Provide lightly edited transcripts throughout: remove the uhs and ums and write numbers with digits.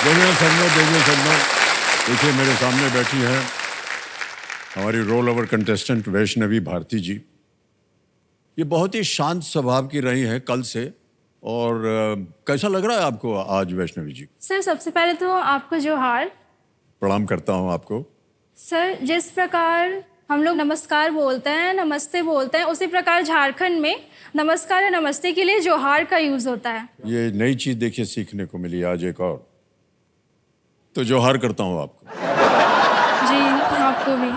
देवियों, देखिए मेरे सामने बैठी हैं हमारी roll over contestant Vaishnavi Bharti ji. ये बहुत ही शांत स्वभाव की रही हैं कल से। और कैसा लग रहा है आपको आज वैष्णवी जी? सर सबसे पहले तो आपको जोहार। प्रणाम करता हूं आपको। सर जिस प्रकार हम लोग नमस्कार बोलते हैं, नमस्ते बोलते हैं, उसी प्रकार झारखंड में नमस्कार या नमस्ते के लिए जोहार का यूज होता है। ये नई चीज देखिए सीखने को मिली आज एक और। तो जोहार करता हूं आपको। जी आपको भी।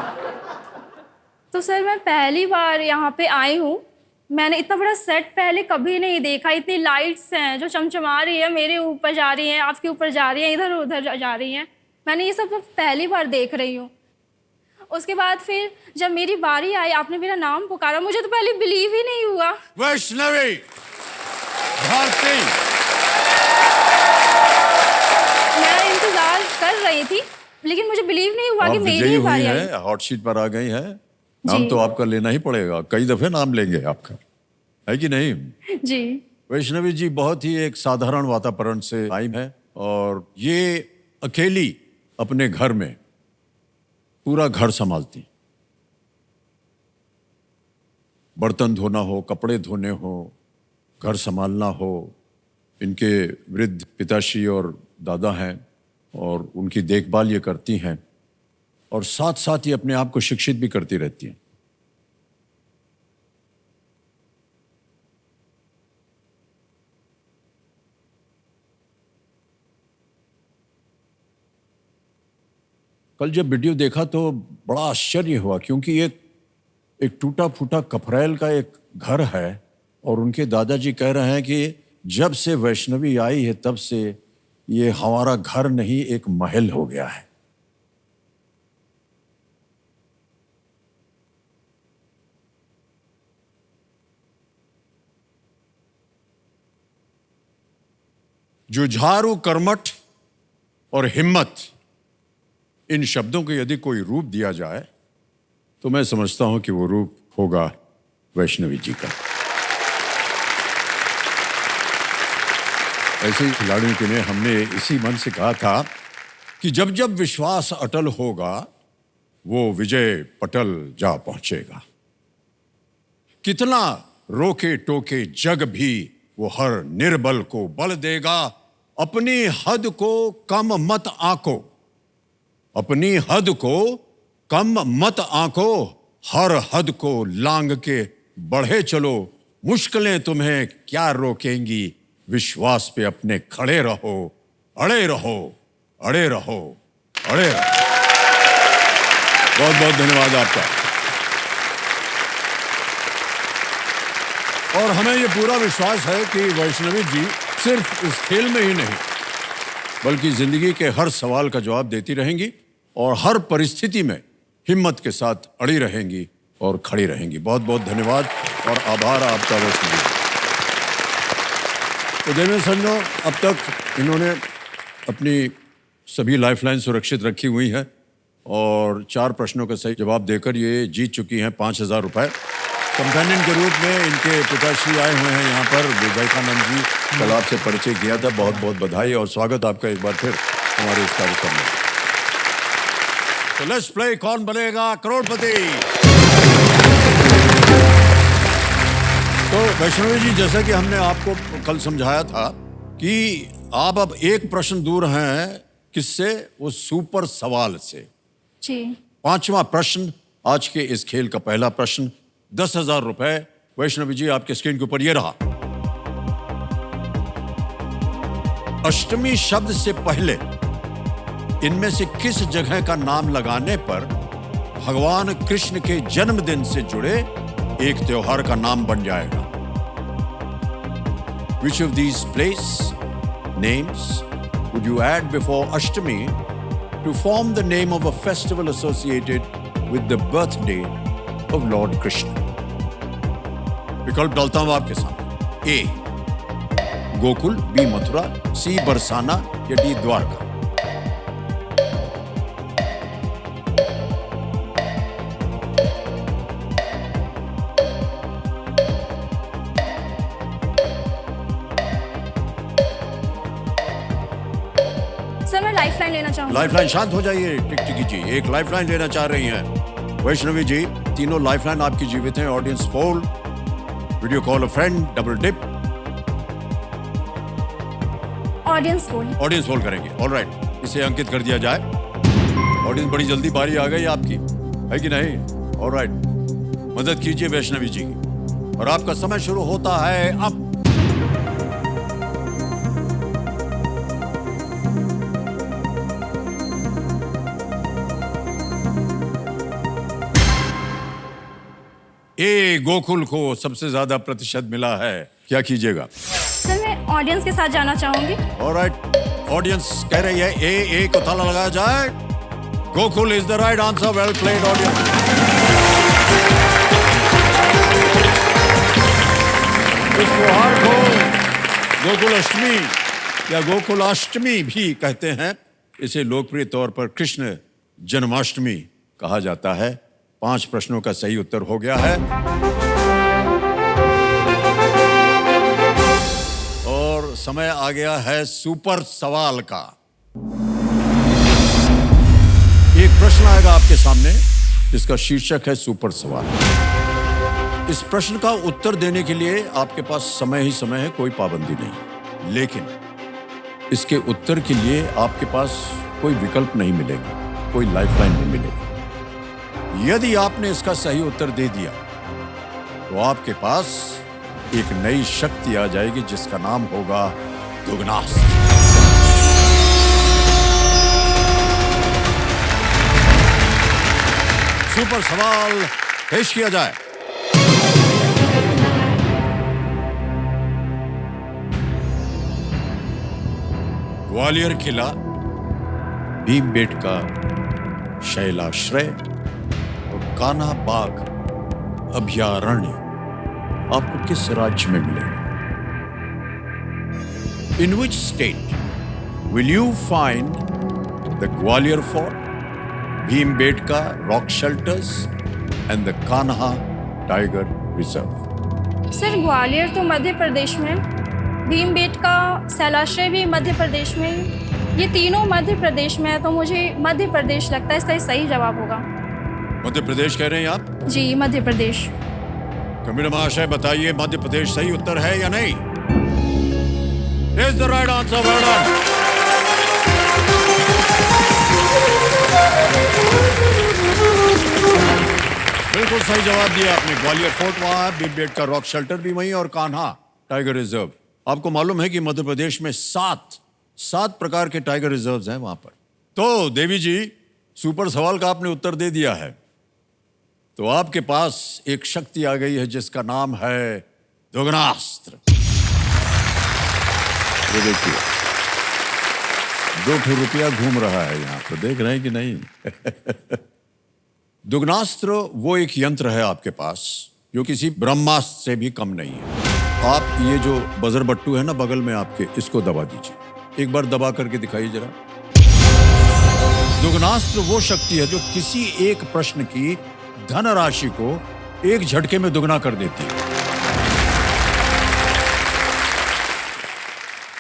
तो सर मैं पहली बार यहाँ पे आई हूँ। मैंने इतना बड़ा सेट पहले कभी नहीं देखा। इतनी लाइट्स हैं जो चमचमा रही है, मेरे ऊपर जा रही हैं, आपके ऊपर जा रही हैं, इधर उधर जा रही हैं। मैंने ये सब पहली बार देख रही हूँ। उसके बाद फिर जब मेरी बारी आई, आपने मेरा नाम पुकारा, मुझे तो पहले बिलीव ही नहीं हुआ। वैष्णवी भारती, मैं इंतजार कर रही थी लेकिन मुझे बिलीव नहीं हुआ कि मेरी ही बारी आई। हॉट सीट पर आ गई है। नाम तो आपका लेना ही पड़ेगा, कई दफे नाम लेंगे आपका, है कि नहीं? जी वैष्णवी जी बहुत ही एक साधारण वातावरण से आई है और ये अकेली अपने घर में पूरा घर संभालती। बर्तन धोना हो, कपड़े धोने हो, घर संभालना हो। इनके वृद्ध पिताश्री और दादा हैं और उनकी देखभाल ये करती हैं और साथ साथ ही अपने आप को शिक्षित भी करती रहती हैं। कल जब वीडियो देखा तो बड़ा आश्चर्य हुआ क्योंकि एक टूटा फूटा कपड़ैल का एक घर है और उनके दादाजी कह रहे हैं कि जब से वैष्णवी आई है तब से ये हमारा घर नहीं एक महल हो गया है। जुझारू कर्मठ और हिम्मत, इन शब्दों को यदि कोई रूप दिया जाए तो मैं समझता हूं कि वो रूप होगा वैष्णवी जी का। ऐसे ही खिलाड़ियों के लिए हमने इसी मन से कहा था कि जब जब विश्वास अटल होगा वो विजय पटल जा पहुंचेगा। कितना रोके टोके जग भी वो हर निर्बल को बल देगा। अपनी हद को कम मत आंको, अपनी हद को कम मत आंको, हर हद को लांग के बढ़े चलो। मुश्किलें तुम्हें क्या रोकेंगी, विश्वास पे अपने खड़े रहो, अड़े रहो, अड़े रहो, अड़े रहो। बहुत बहुत धन्यवाद आपका। और हमें ये पूरा विश्वास है कि वैष्णवी जी सिर्फ इस खेल में ही नहीं बल्कि जिंदगी के हर सवाल का जवाब देती रहेंगी और हर परिस्थिति में हिम्मत के साथ अड़ी रहेंगी और खड़ी रहेंगी। बहुत बहुत धन्यवाद और आभार आपका वैष्णवी। तो देवेंद्र संजो, अब तक इन्होंने अपनी सभी लाइफलाइन सुरक्षित रखी हुई है और 4 प्रश्नों का सही जवाब देकर ये जीत चुकी हैं 5,000 रुपए। कंपेनियन के रूप में इनके पिताश्री आए हुए हैं यहाँ पर। विवेकानंद जी, कल आपसे परिचय किया था, बहुत बहुत बधाई और स्वागत आपका एक बार फिर हमारे इस कार्यक्रम में। तो लेट्स प्ले कौन बनेगा करोड़पति। तो वैष्णवी जी, जैसा कि हमने आपको कल समझाया था कि आप अब एक प्रश्न दूर हैं किससे? वो सुपर सवाल से। जी 5वां प्रश्न आज के इस खेल का पहला प्रश्न, 10,000 रुपए। वैष्णवी जी आपके स्क्रीन के ऊपर ये रहा। अष्टमी शब्द से पहले इनमें से किस जगह का नाम लगाने पर भगवान कृष्ण के जन्मदिन से जुड़े एक त्योहार का नाम बन जाएगा? Which of these place names would you add before Ashtami to form the name of a festival associated with the birthday of Lord Krishna? विकल्प डालता हूं आपके सामने। A Gokul, B Mathura, C Barsana या D द्वारका। लाइफलाइन लेना चाहूंगी। लाइफलाइन, शांत हो जाइए टिकटिकी जी, एक लाइफलाइन लेना चाह रही हैं वैष्णवी जी। तीनों लाइफलाइन आपकी जीवित हैं। Audience poll, video call a friend, double dip. Audience poll. Audience poll करेंगे, ऑलराइट, इसे अंकित कर दिया जाए। ऑडियंस, बड़ी जल्दी बारी आ गई आपकी, है कि नहीं? ऑलराइट, मदद कीजिए वैष्णवी जी की, और आपका समय शुरू होता है अब। ए गोकुल को सबसे ज्यादा प्रतिशत मिला है, क्या कीजिएगा? सर मैं ऑडियंस के साथ जाना चाहूंगी। ऑलराइट, ऑडियंस कह रही है ए को ताला लगाया जाए। Gokul is the right answer, well played audience. इस त्योहार को गोकुल अष्टमी या गोकुलाष्टमी भी कहते हैं। इसे लोकप्रिय तौर पर कृष्ण जन्माष्टमी कहा जाता है। 5 प्रश्नों का सही उत्तर हो गया है, और समय आ गया है सुपर सवाल का। एक प्रश्न आएगा आपके सामने जिसका शीर्षक है सुपर सवाल। इस प्रश्न का उत्तर देने के लिए आपके पास समय ही समय है, कोई पाबंदी नहीं, लेकिन इसके उत्तर के लिए आपके पास कोई विकल्प नहीं मिलेगा, कोई लाइफलाइन नहीं मिलेगी। यदि आपने इसका सही उत्तर दे दिया तो आपके पास एक नई शक्ति आ जाएगी जिसका नाम होगा दुगनास्त्र। सुपर सवाल पेश किया जाए। ग्वालियर किला, भीमबेटका शैलाश्रय और कान्हा बाग अभयारण्य आपको किस राज्य में मिलेगा? In which state will you find the Gwalior fort, Bhimbetka rock shelters and the Kanha tiger reserve? Sir Gwalior तो मध्य प्रदेश में, भीमबेटका शैलाश्रय भी मध्य प्रदेश में, ये तीनों मध्य प्रदेश में है, तो मुझे मध्य प्रदेश लगता है इसका सही जवाब होगा। मध्य प्रदेश कह रहे हैं आप? जी मध्य प्रदेश। कमिश्नर महाशय बताइए, मध्य प्रदेश सही उत्तर है या नहीं? Is the right answer, well done. बिल्कुल सही जवाब दिया आपने। ग्वालियर फोर्ट वहां है, भीमबेटका रॉक शेल्टर भी वहीं, और कान्हा टाइगर रिजर्व। आपको मालूम है कि मध्य प्रदेश में 7 प्रकार के टाइगर रिजर्व्स हैं वहां पर। तो देवी जी, सुपर सवाल का आपने उत्तर दे दिया है, तो आपके पास एक शक्ति आ गई है जिसका नाम है दुगनास्त्र। ये देखिए, 2 रुपया घूम रहा है यहां पर, देख रहे हैं कि नहीं? दुगनास्त्र वो एक यंत्र है आपके पास जो किसी ब्रह्मास्त्र से भी कम नहीं है। आप ये जो बजर बट्टू है ना बगल में आपके, इसको दबा दीजिए, एक बार दबा करके दिखाइए जरा। दुगनास्त्र वो शक्ति है जो किसी एक प्रश्न की धनराशि को एक झटके में दुगना कर देती है।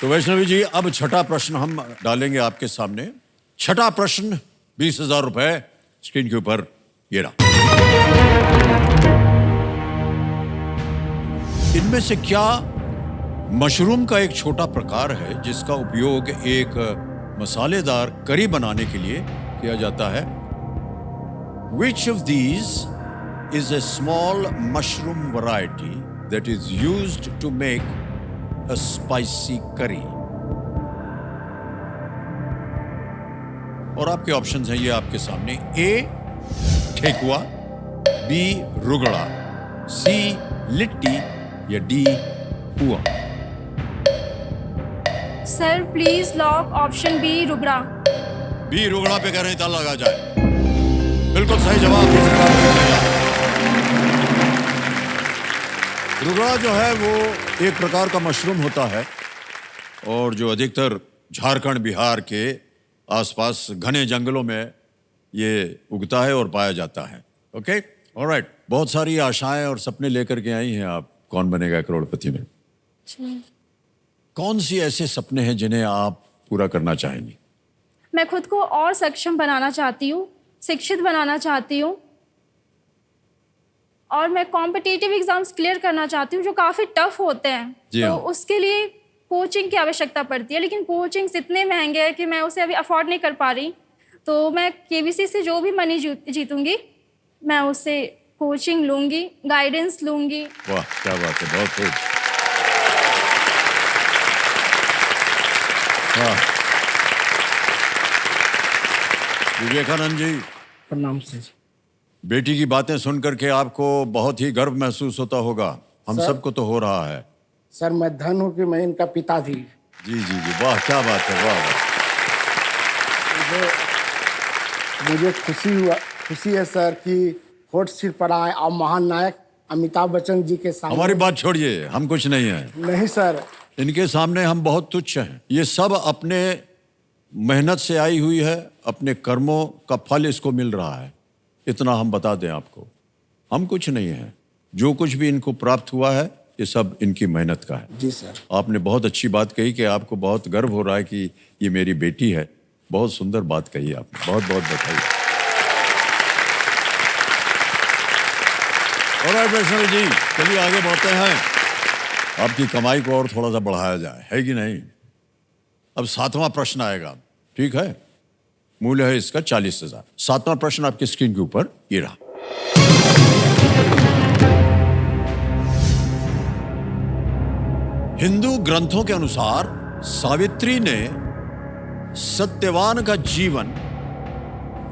तो वैष्णवी जी, अब छठा प्रश्न हम डालेंगे आपके सामने। छठा प्रश्न 20,000 रुपए स्क्रीन के ऊपर, ये रहा। इनमें से क्या मशरूम का एक छोटा प्रकार है जिसका उपयोग एक मसालेदार करी बनाने के लिए किया जाता है? Which of these is a small mushroom variety that is used to make a spicy curry? और आपके ऑप्शंस हैं ये आपके सामने। A thekua, B rugda, C litti या D pua. Sir please lock option B rugda. B rugda पे कह रहे हैं, ताला लगा जाए। बिल्कुल सही जवाब। रुगड़ा जो है वो एक प्रकार का मशरूम होता है और जो अधिकतर झारखंड बिहार के आसपास घने जंगलों में ये उगता है और पाया जाता है। Okay, alright. बहुत सारी आशाएं और सपने लेकर के आई हैं आप कौन बनेगा करोड़पति में। कौन सी ऐसे सपने हैं जिन्हें आप पूरा करना चाहेंगी? मैं खुद को और सक्षम बनाना चाहती हूँ, शिक्षित बनाना चाहती हूँ, और मैं कॉम्पिटिटिव एग्जाम्स क्लियर करना चाहती हूँ जो काफ़ी टफ होते हैं। जी तो हाँ। उसके लिए कोचिंग की आवश्यकता पड़ती है, लेकिन कोचिंग्स इतने महंगे हैं कि मैं उसे अभी अफोर्ड नहीं कर पा रही। तो मैं केबीसी से जो भी मनी जीतूंगी, मैं उससे कोचिंग लूंगी, गाइडेंस लूंगी। वाह, क्या बात है, बहुत खूब। वाह। विवेकानंद जी, प्रणाम सर। बेटी की बातें सुन करके आपको बहुत ही गर्व महसूस होता होगा। हम सर- सबको तो हो रहा है। सर मैं धन हूँ कि मैं इनका पिता थी। जी जी जी, वाह, क्या बात है, वाह वाह। मुझे खुशी है सर कि होठ सिर पर आए और महान नायक अमिताभ बच्चन जी के सामने। हमारी बात छोड़िए, हम कुछ नहीं हैं। नहीं सर, इनके सामने हम बहुत तुच्छ हैं। ये सब अपने मेहनत से आई हुई है, अपने कर्मों का फल इसको मिल रहा है। इतना हम बता दें आपको, हम कुछ नहीं हैं। जो कुछ भी इनको प्राप्त हुआ है, ये सब इनकी मेहनत का है। जी सर। आपने बहुत अच्छी बात कही कि आपको बहुत गर्व हो रहा है कि ये मेरी बेटी है। बहुत सुंदर बात कही आपने, बहुत बहुत बधाई। और वैष्णवी जी, चलिए आगे बढ़ते हैं। आपकी कमाई को और थोड़ा सा बढ़ाया जाए, है कि नहीं? अब 7वां प्रश्न आएगा, ठीक है? मूल्य है इसका 40,000। 7वां प्रश्न आपकी स्क्रीन के ऊपर ये रहा। हिंदू ग्रंथों के अनुसार सावित्री ने सत्यवान का जीवन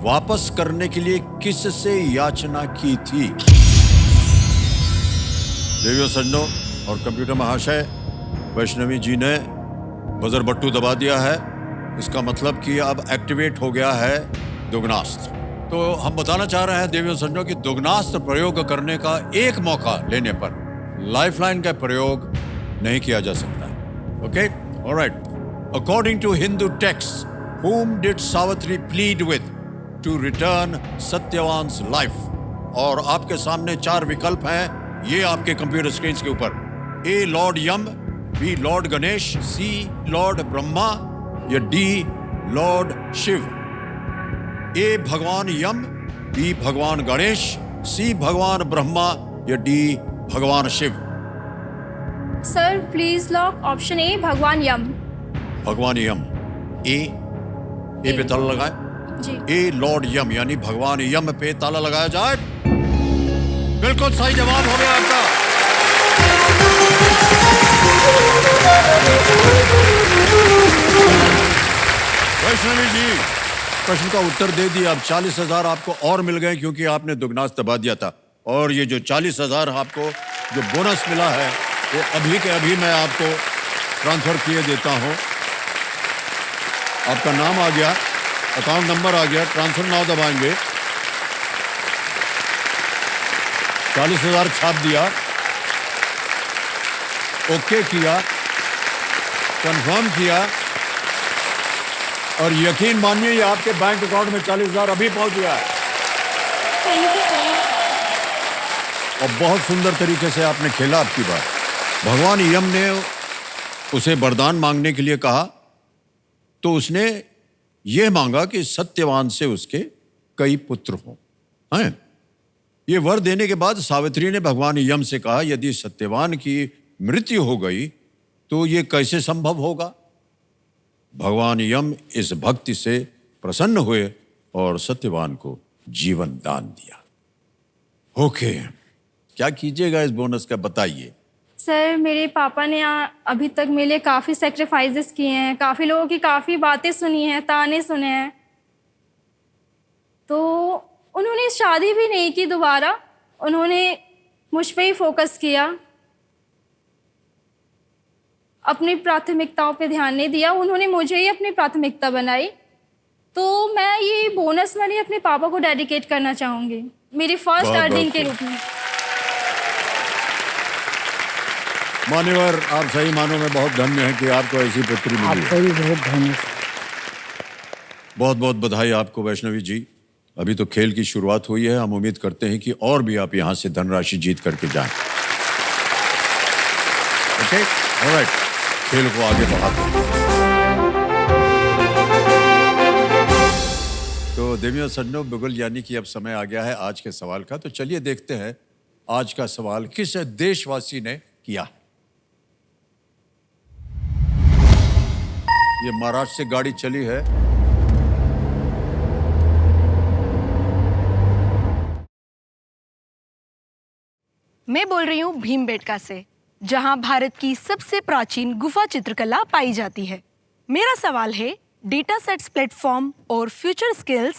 वापस करने के लिए किससे याचना की थी? देवियों, सज्जनों और कंप्यूटर महाशय, वैष्णवी जी ने बजर बट्टू दबा दिया है। इसका मतलब कि अब एक्टिवेट हो गया है दुग्नास्त्र। तो हम बताना चाह रहे हैं देवियों सज्जनों कि दुग्नास्त्र प्रयोग करने का एक मौका लेने पर लाइफलाइन का प्रयोग नहीं किया जा सकता। Okay, alright. According to Hindu text, whom did Savitri plead with to return Satyavan's life? और आपके सामने 4 विकल्प हैं, ये आपके कंप्यूटर स्क्रीन के ऊपर। ए लॉर्ड यम, बी लॉर्ड गणेश, सी लॉर्ड ब्रह्मा या डी लॉर्ड शिव। ए भगवान यम, बी भगवान गणेश, सी भगवान ब्रह्मा या डी भगवान Shiva. Sir please lock option A, भगवान यम। भगवान यम। ए पे ताला लगाए। जी। ए लॉर्ड यम यानी भगवान यम पे ताला लगाया जाए। बिल्कुल सही जवाब हो गया आपका। वैष्णवी जी, प्रश्न का उत्तर दे दिया। अब 40,000 आपको और मिल गए क्योंकि आपने दुगनास दबा दिया था। और ये जो 40,000 आपको जो बोनस मिला है, ये अभी के अभी मैं आपको ट्रांसफर किए देता हूं। आपका नाम आ गया, अकाउंट नंबर आ गया, ट्रांसफर नाउ दबाएंगे। 40,000 छाप दिया, ओके किया, कंफर्म किया और यकीन मानिए ये आपके बैंक अकाउंट में 40,000 अभी पहुंच गया है। Thank you sir. और बहुत सुंदर तरीके से आपने खेला आपकी बात। भगवान यम ने उसे वरदान मांगने के लिए कहा तो उसने यह मांगा कि सत्यवान से उसके कई पुत्र हों। हैं? ये वर देने के बाद सावित्री ने भगवान यम से कहा, यदि सत्यवान की मृत्यु हो गई तो ये कैसे संभव होगा? भगवान यम इस भक्ति से प्रसन्न हुए और सत्यवान को जीवन दान दिया। ओके, क्या कीजिएगा इस बोनस का, बताइए। सर मेरे पापा ने अभी तक मेरे लिए काफ़ी सेक्रीफाइसेस किए हैं, काफ़ी लोगों की काफ़ी बातें सुनी हैं, ताने सुने हैं। तो उन्होंने शादी भी नहीं की दोबारा, उन्होंने मुझ पे ही फोकस किया, अपनी प्राथमिकताओं पे ध्यान नहीं दिया। उन्होंने मुझे ही अपनी प्राथमिकता बनाई। तो मैं ये बोनस मनी अपने पापा को डेडिकेट करना चाहूँगी, मेरी फर्स्ट बहुत अर्निंग बहुत के रूप में। मान्यवर, आप सही मानों में बहुत धन्य हैं कि आपको ऐसी पुत्री मिली आपका है। भी बहुत धन्यवाद। बहुत बहुत बधाई आपको वैष्णवी जी। अभी तो खेल की शुरुआत हुई है, हम उम्मीद करते हैं कि और भी आप यहां से धनराशि जीत करके जाएं। ओके, ऑलराइट, खेल को आगे बढ़ाते हैं। तो देवियों सज्जनों, बिल्कुल यानी कि अब समय आ गया है आज के सवाल का। तो चलिए देखते हैं आज का सवाल किस देशवासी ने किया है। ये महाराष्ट्र से गाड़ी चली है। मैं बोल रही हूँ भीमबेटका से, जहाँ भारत की सबसे प्राचीन गुफा चित्रकला पाई जाती है। मेरा सवाल है, डेटा सेट्स प्लेटफॉर्म और फ्यूचर स्किल्स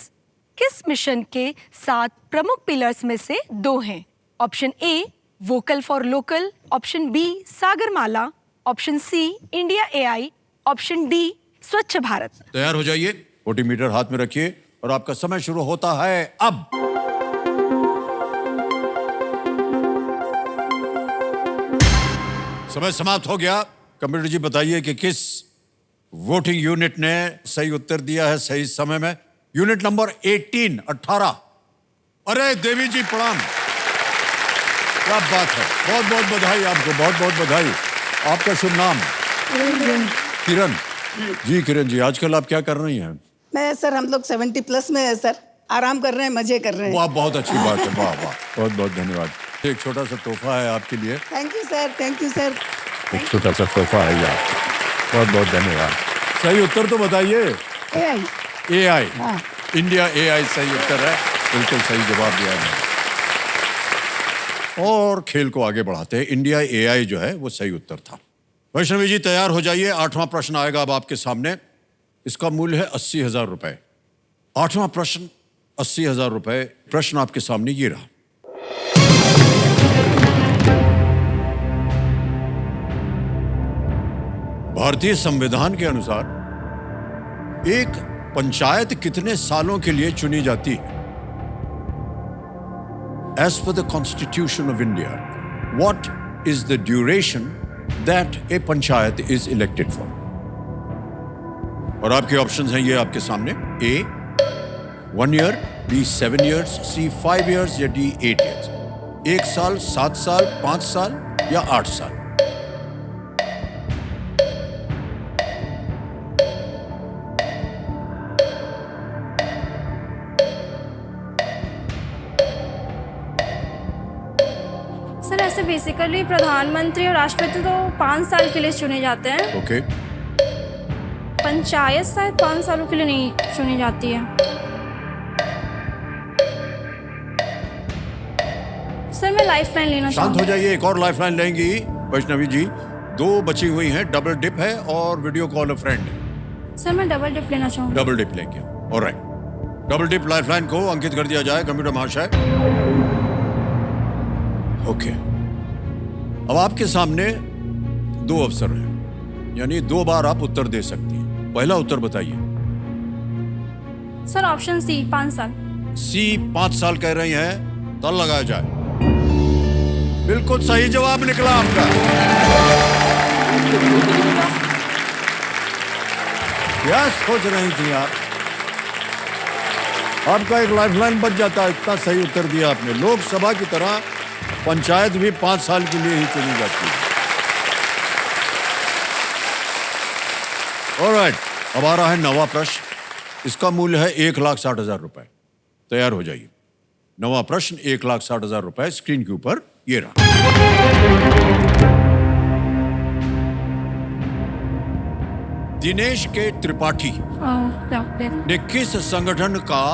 किस मिशन के 7 प्रमुख पिलर्स में से 2 हैं? Option A vocal for local, option B Sagarmala, option C India AI, option D Swachh Bharat. तैयार हो जाइए, पोटीमीटर हाथ में रखिए और आपका समय शुरू होता है अब। समय समाप्त हो गया। कंप्यूटर जी बताइए कि किस वोटिंग यूनिट ने सही उत्तर दिया है सही समय में। Unit number 18। अरे देवी जी प्रणाम, क्या बात है, बहुत बहुत बधाई आपको, बहुत बहुत बधाई। आपका शुभ नाम? किरण जी। किरण जी, आजकल आप क्या कर रही हैं? मैं सर, हम लोग 70 प्लस में है सर, आराम कर रहे हैं, मजे कर रहे हैं। वाह, बहुत अच्छी बात है, वाह वाह, बहुत बहुत धन्यवाद। एक छोटा सा तोहफा है आपके लिए। Thank you sir, thank you sir. एक छोटा सा तोहफा है ये आपको, बहुत बहुत धन्यवाद। सही उत्तर तो बताइए। एआई। एआई, हाँ। इंडिया एआई सही उत्तर है, बिल्कुल सही जवाब दिया है। और खेल को आगे बढ़ाते हैं। इंडिया एआई जो है वो सही उत्तर था। वैष्णवी जी तैयार हो जाइए, 8वां प्रश्न आएगा अब आपके सामने। इसका मूल्य है 80,000 रुपए। 8वां प्रश्न 80,000 रुपए। प्रश्न आपके सामने ये रहा। भारतीय संविधान के अनुसार एक पंचायत कितने सालों के लिए चुनी जाती है? As per the Constitution of India, what is the duration that a panchayat is elected for? और आपके ऑप्शंस हैं ये आपके सामने। A 1 year, B 7 years, C 5 years या D 8 years। 1 साल, 7 साल, 5 साल या 8 साल। सर ऐसे बेसिकली प्रधानमंत्री और राष्ट्रपति तो 5 साल के लिए चुने जाते हैं। ओके। पंचायत शायद 5 सालों के लिए नहीं चुनी जाती है। सर मैं लाइफ लाइन लेना शांत चाहूँगी। हो जाइए, एक और लाइफ लाइन लेंगी वैष्णवी जी। 2 बची हुई हैं, डबल डिप है और वीडियो कॉल अ फ्रेंड है। सर मैं डबल डिप लेना चाहूँगी। डबल डिप लेंगे, alright. Double dip lifeline को अंकित कर दिया जाए कंप्यूटर महाशय। ओके। अब आपके सामने 2 अवसर हैं, यानी 2 बार आप उत्तर दे सकती हैं। पहला उत्तर बताइए। सर ऑप्शन सी 5 साल। सी 5 साल कह रही हैं, ताल लगाया जाए। बिल्कुल सही जवाब निकला आपका। क्या सोच रही थी आप? आपका एक लाइफलाइन बच जाता, इतना सही उत्तर दिया आपने। लोकसभा की तरह पंचायत भी 5 साल के लिए ही चुनी जाती है। ऑलराइट, अब आ रहा है 9वां प्रश्न। इसका मूल्य है 1,60,000 रुपए। तैयार हो जाइए। 9वां प्रश्न 1,60,000 रुपए स्क्रीन के ऊपर ये रहा। दिनेश के त्रिपाठी ने किस संगठन का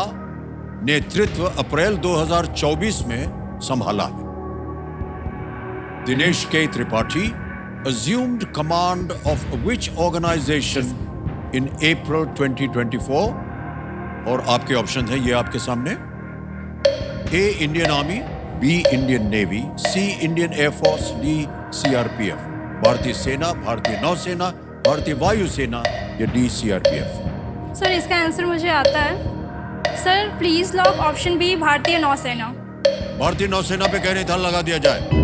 नेतृत्व अप्रैल 2024 में संभाला है? दिनेश के Tripathi assumed command of which organization in April 2024? और आपके ऑप्शन हैं ये आपके सामने। A Indian army, B Indian navy, C Indian air force, D CRPF। भारतीय सेना, भारतीय नौसेना, भारतीय वायुसेना या D CRPF। सर इसका आंसर मुझे आता है। Sir please lock option B भारतीय नौसेना। भारतीय नौसेना पे कहने था लगा दिया जाए।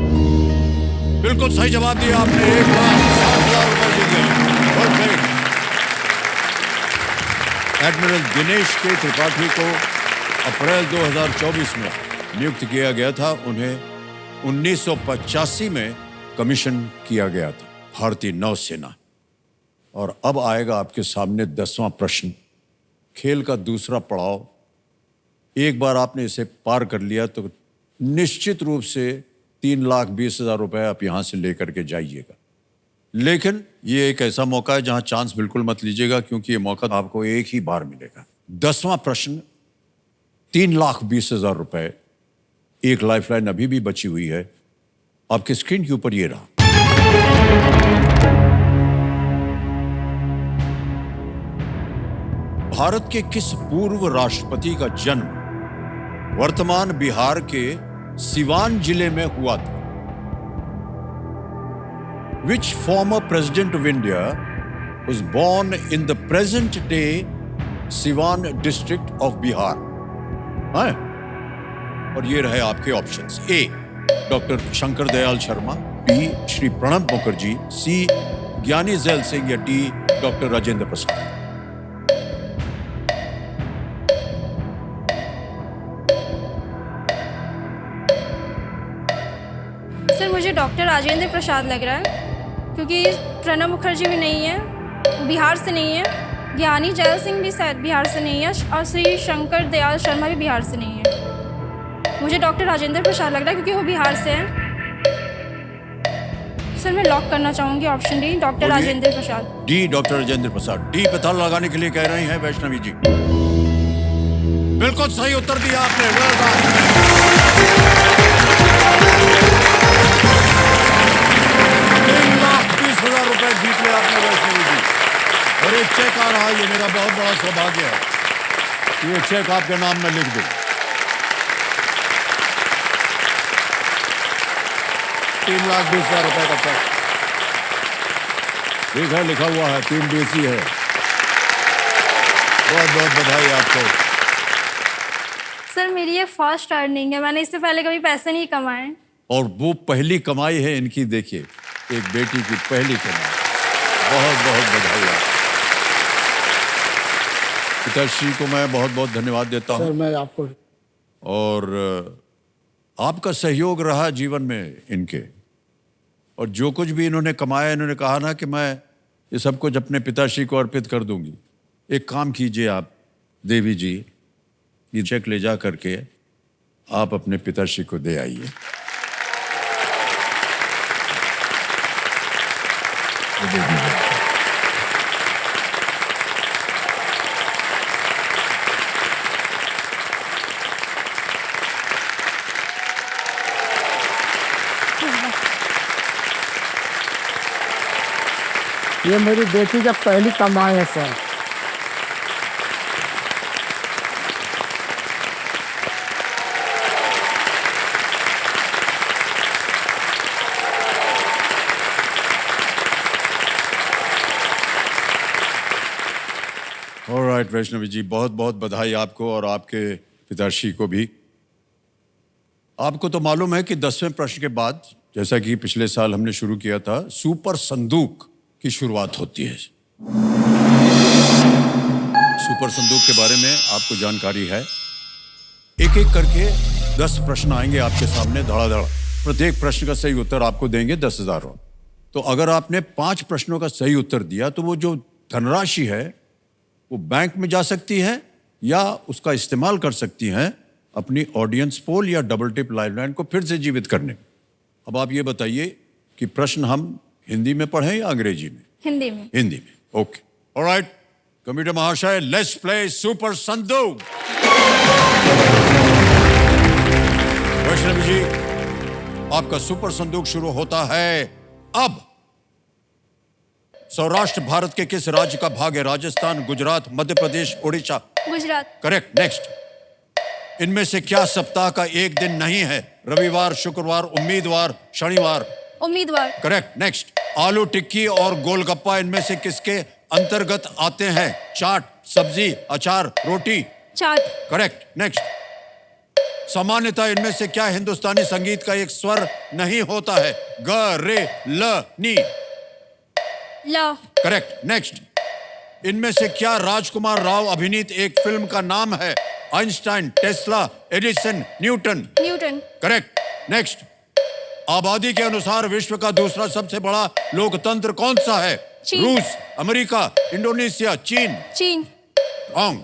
बिल्कुल सही जवाब दिया आपने। 1,60,000 रुपए जीत गए। परफेक्ट। एडमिरल दिनेश के त्रिपाठी को अप्रैल 2024 में नियुक्त किया गया था। उन्हें 1985 में कमीशन किया गया था भारतीय नौसेना। और अब आएगा आपके सामने 10वां प्रश्न, खेल का दूसरा पड़ाव, एक बार आपने इसे पार कर लिया तो निश्चित रूप से 3,20,000 रुपए आप यहां से लेकर के जाइएगा। लेकिन ये एक ऐसा मौका है जहां चांस बिल्कुल मत लीजिएगा, क्योंकि ये मौका आपको एक ही बार मिलेगा। 10वां प्रश्न, 3,20,000 रुपए, एक लाइफलाइन अभी भी बची हुई है। आपके स्क्रीन के ऊपर ये रहा। भारत के किस पूर्व राष्ट्रपति का जन्म वर्तमान बिहार के सिवान जिले में हुआ था? Which former president of India was born in the present day Siwan district of Bihar? हाँ? और ये रहे आपके ऑप्शंस। ए, डॉक्टर शंकर दयाल शर्मा, बी, श्री प्रणब मुखर्जी, सी, ज्ञानी जैल सिंह, या D, doctor Rajendra Prasad. Sir मुझे डॉक्टर राजेंद्र प्रसाद लग रहा है, क्योंकि प्रणब मुखर्जी भी नहीं है, वो बिहार से नहीं है, ज्ञानी जैल सिंह भी शायद बिहार से नहीं है, और श्री शंकर दयाल शर्मा भी बिहार से नहीं है। मुझे डॉक्टर राजेंद्र प्रसाद लग रहा है क्योंकि वो बिहार से हैं। सर मैं लॉक करना चाहूँगी option D, doctor Rajendra Prasad. D, doctor Rajendra Prasad. D पे ताला लगाने के लिए कह रही हैं वैष्णवी जी। बिल्कुल सही उत्तर दिया आपने। well done। 3,20,000 रुपए जीत लिया आपने वैष्णवी जी। और एक चेक आ रहा है, ये मेरा बहुत बड़ा सौभाग्य है। ये चेक आपके नाम में लिख दूं। 3,20,000 रुपए का चेक ठीक है, लिखा हुआ है, 3 ही है। बहुत बहुत बधाई आपको। सर मेरी ये फर्स्ट अर्निंग है, मैंने इससे पहले कभी पैसे नहीं कमाए। और वो पहली कमाई है इनकी, देखिए, एक बेटी की पहली कमाई। बहुत बहुत बधाई आपको। पिताश्री को मैं बहुत बहुत धन्यवाद देता सर हूँ। मैं आपको और आपका सहयोग रहा जीवन में इनके, और जो कुछ भी इन्होंने कमाया, इन्होंने कहा ना कि मैं ये सब कुछ अपने पिताश्री को अर्पित कर दूंगी। एक काम कीजिए आप देवी जी, ये चेक ले जा करके आप अपने पिताश्री को दे आइए। ये मेरी बेटी का पहली कमाई है सर। ऑलराइट वैष्णवी जी, बहुत बहुत बधाई आपको और आपके पिताश्री को भी। आपको तो मालूम है कि 10वें प्रश्न के बाद, जैसा कि पिछले साल हमने शुरू किया था, सुपर संदूक की शुरुआत होती है। सुपर संदूक के बारे में आपको जानकारी है। एक एक करके 10 प्रश्न आएंगे आपके सामने धड़ाधड़। प्रत्येक प्रश्न का सही उत्तर आपको देंगे 10,000। तो अगर आपने 5 प्रश्नों का सही उत्तर दिया तो वो जो धनराशि है वो बैंक में जा सकती है, या उसका इस्तेमाल कर सकती हैं अपनी ऑडियंस पोल या डबल टिप लाइफलाइन को फिर से जीवित करने में। अब आप ये बताइए कि प्रश्न हम हिंदी में पढ़ें या अंग्रेजी में? हिंदी में। हिंदी में, ओके। ऑलराइट कंप्यूटर महाशय, लेट्स प्ले सुपर संदूक। वैष्णवी जी, आपका सुपर संदूक शुरू होता है अब। सौराष्ट्र भारत के किस राज्य का भाग है? राजस्थान, गुजरात, मध्य प्रदेश, उड़ीसा। गुजरात। Correct, next. इनमें से क्या सप्ताह का एक दिन नहीं है? रविवार, शुक्रवार, उम्मीदवार, शनिवार। उम्मीदवार। Correct, next. आलू टिक्की और गोलगप्पा इनमें से किसके अंतर्गत आते हैं? चाट, सब्जी, अचार, रोटी। चाट। Correct, next. सामान्यतः इनमें से क्या हिंदुस्तानी संगीत का एक स्वर नहीं होता है? ग, रे, ल, नी। ल। Correct, next. इनमें से क्या राजकुमार राव अभिनीत एक फिल्म का नाम है? Einstein, Tesla, Edison, Newton. Newton. Correct, next. आबादी के अनुसार विश्व का दूसरा सबसे बड़ा लोकतंत्र कौन सा है? चीन। रूस, अमेरिका, इंडोनेशिया, चीन। चीन। रॉन्ग।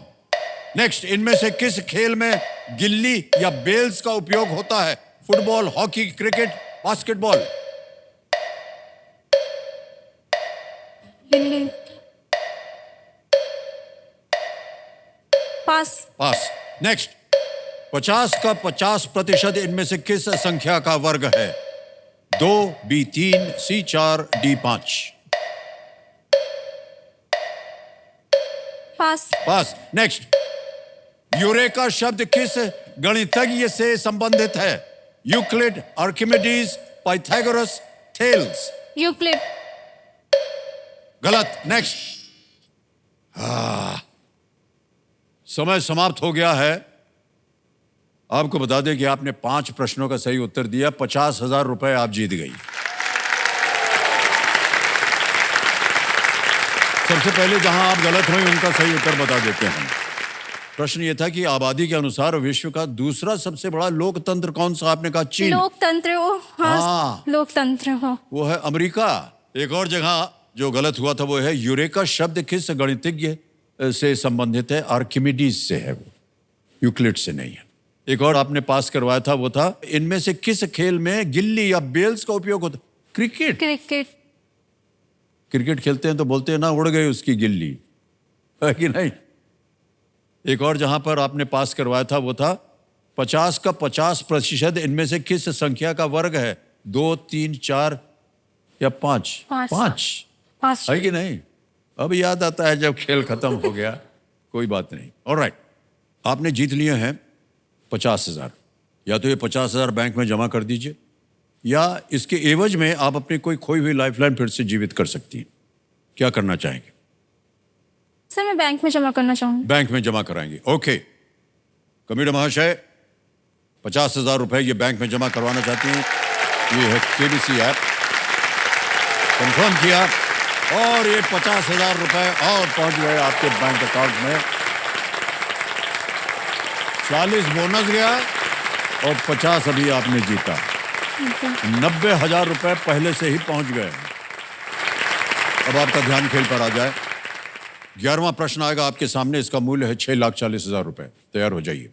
नेक्स्ट। इनमें से किस खेल में गिल्ली या बेल्स का उपयोग होता है? Football, hockey, cricket, basketball? गिल्ली। पास। पास। नेक्स्ट। 50 का 50% इनमें से किस संख्या का वर्ग है? 2, B3, C4, D5? पास। पास। नेक्स्ट। यूरेका शब्द किस गणितज्ञ से संबंधित है? Euclid, Archimedes, Pythagoras, Thales? Euclid. गलत। नेक्स्ट। समय समाप्त हो गया है। आपको बता दें कि आपने 5 प्रश्नों का सही उत्तर दिया। 50,000 रुपए आप जीत गई। सबसे पहले जहां आप गलत हुई उनका सही उत्तर बता देते हैं। प्रश्न यह था कि आबादी के अनुसार विश्व का दूसरा सबसे बड़ा लोकतंत्र कौन सा? आपने कहा चीन। लोकतंत्र हो। हाँ, हाँ। लोकतंत्र हो। वो है अमेरिका। एक और जगह जो गलत हुआ था वो है यूरेका शब्द किस गणितज्ञ से संबंधित है? आर्किमिडीज से है, वो यूक्लिड से नहीं है। एक और आपने पास करवाया था, वो था इनमें से किस खेल में गिल्ली या बेल्स का उपयोग होता? क्रिकेट। क्रिकेट। क्रिकेट खेलते हैं तो बोलते हैं ना, उड़ गई उसकी गिल्ली, है कि नहीं? एक और जहां पर आपने पास करवाया था वो था 50 का 50% इनमें से किस संख्या का वर्ग है? 2, 3, 4 या 5? पाँच। 5 पास। है कि नहीं? अब याद आता है जब खेल खत्म हो गया। कोई बात नहीं। ऑलराइट, आपने जीत लिए हैं 50,000। या तो ये 50,000 बैंक में जमा कर दीजिए, या इसके एवज में आप अपनी कोई खोई हुई लाइफलाइन फिर से जीवित कर सकती हैं। क्या करना चाहेंगे? सर मैं बैंक में जमा करना चाहूँगी। बैंक में जमा कराएंगे। ओके, कमिश्नर महाशय 50,000 रुपए ये बैंक में जमा करवाना चाहती हैं। ये है केबीसी ऐप, कंफर्म किया और ये 50,000 रुपए और पहुंच गए आपके बैंक अकाउंट में। 40 बोनस गया और 50 अभी आपने जीता। 90,000 रुपए पहले से ही पहुंच गए। अब आपका ध्यान खेल पर आ जाए। 11वां प्रश्न आएगा आपके सामने। इसका मूल्य है 6,40,000 रुपए। तैयार हो जाइए।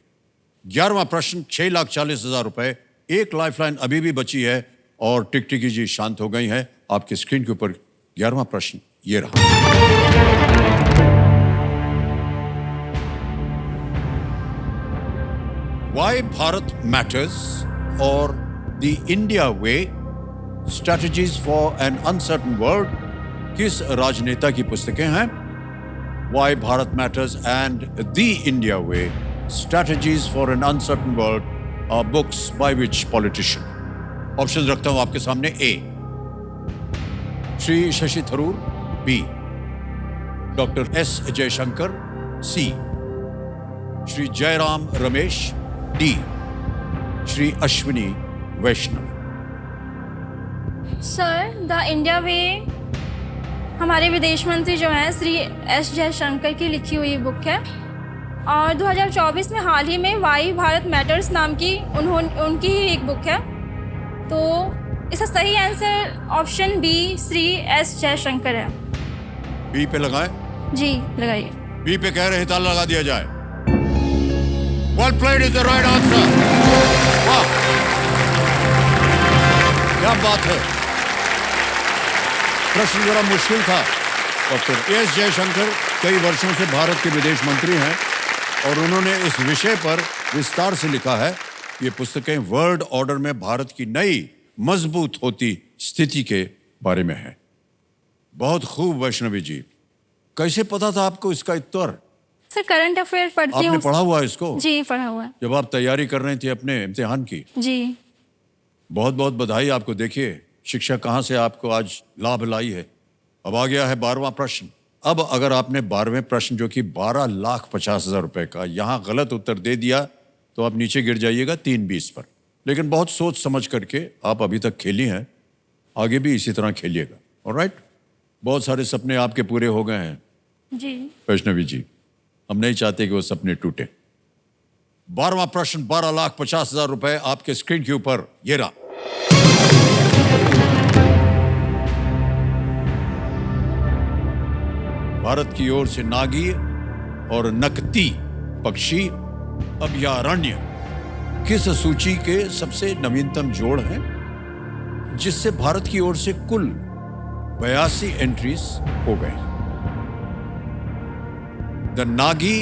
11वां प्रश्न 6,40,000 रुपए। एक लाइफलाइन अभी भी बची है और टिकटिकी जी शांत हो गई है। आपकी स्क्रीन के ऊपर 11वां प्रश्न ये रहा। Why Bharat Matters और The India Way, Strategies for an Uncertain World किस राजनेता की पुस्तकें हैं? Why Bharat Matters and The India Way, Strategies for an Uncertain World are books by which politician? Option रखता हूं आपके सामने। A, Shri Shashi Tharoor. B, doctor S Jaishankar. C, Shri Jairam Ramesh. D, Shri Ashwini Vaishnaw. Sir the India way हमारे विदेश मंत्री जो हैं श्री एस जयशंकर की लिखी हुई बुक है, और 2024 में हाल ही में वाई भारत मैटर्स नाम की उनकी ही एक बुक है। तो इसका सही answer option B Shri S Jaishankar है। बी पे लगाएं। जी लगाइए। बी पे कह रहे हैं, ताला लगा दिया जाए। Well played is the right answer. वाह, क्या बात है। प्रश्न जरा मुश्किल था। डॉक्टर एस जयशंकर कई वर्षों से भारत के विदेश मंत्री हैं और उन्होंने इस विषय पर विस्तार से लिखा है। ये पुस्तकें वर्ल्ड ऑर्डर में भारत की नई मजबूत होती स्थिति के बारे में है। बहुत खूब वैष्णवी जी। कैसे पता था आपको इसका उत्तर? सर करंट अफेयर पढ़ती आपने हूँ। पढ़ा हुआ है इसको? जी पढ़ा हुआ है। जब आप तैयारी कर रही थी अपने इम्तिहान की? जी। बहुत बहुत बधाई आपको। देखिए शिक्षा कहाँ से आपको आज लाभ लाई है। अब आ गया है 12वां प्रश्न। अब अगर आपने 12वें प्रश्न जो कि 12,50,000 रुपए का यहाँ गलत उत्तर दे दिया तो आप नीचे गिर जाइएगा 320 पर। लेकिन बहुत सोच समझ करके आप अभी तक खेली हैं, आगे भी इसी तरह खेलिएगा। ऑलराइट, बहुत सारे सपने आपके पूरे हो गए हैं जी वैष्णवी जी। हम नहीं चाहते कि वो सपने टूटे। 12वां प्रश्न 12,50,000 रुपए आपके स्क्रीन के ऊपर ये रहा। भारत की ओर से नागी और नकती पक्षी अभयारण्य किस सूची के सबसे नवीनतम जोड़ हैं, जिससे भारत की ओर से कुल 82 एंट्रीज हो गए? The Nagi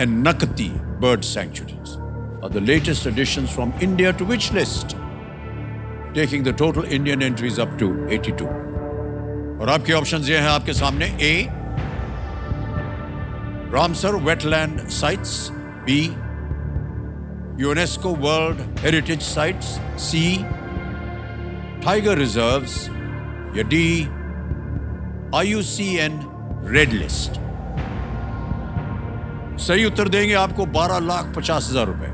and Nakti bird sanctuaries are the latest additions from India to which list, taking the total Indian entries up to 82. और आपके ऑप्शंस ये हैं आपके सामने: A, Ramsar wetland sites; B, UNESCO world heritage sites; C, tiger reserves; या D, IUCN red list. सही उत्तर देंगे आपको 12,50,000 रुपए।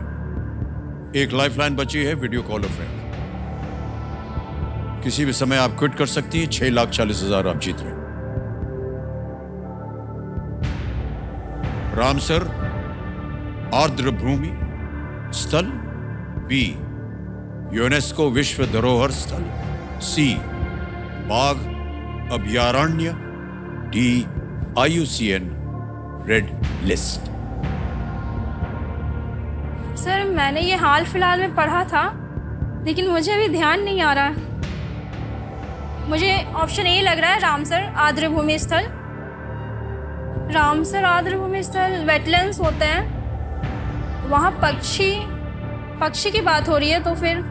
एक लाइफलाइन बची है, वीडियो कॉल अ फ्रेंड। किसी भी समय आप क्विट कर सकती हैं। 6,40,000 आप जीत रहे हैं। रामसर आर्द्र भूमि स्थल; बी, यूनेस्को विश्व धरोहर स्थल; सी, बाघ अभयारण्य; D, IUCN red list. Sir मैंने ये हाल फिलहाल में पढ़ा था, लेकिन मुझे अभी ध्यान नहीं आ रहा। मुझे ऑप्शन ए लग रहा है, रामसर आर्द्र भूमि स्थल। रामसर आर्द्र भूमि स्थल वेटलैंड्स होते हैं, वहाँ पक्षी की बात हो रही है, तो फिर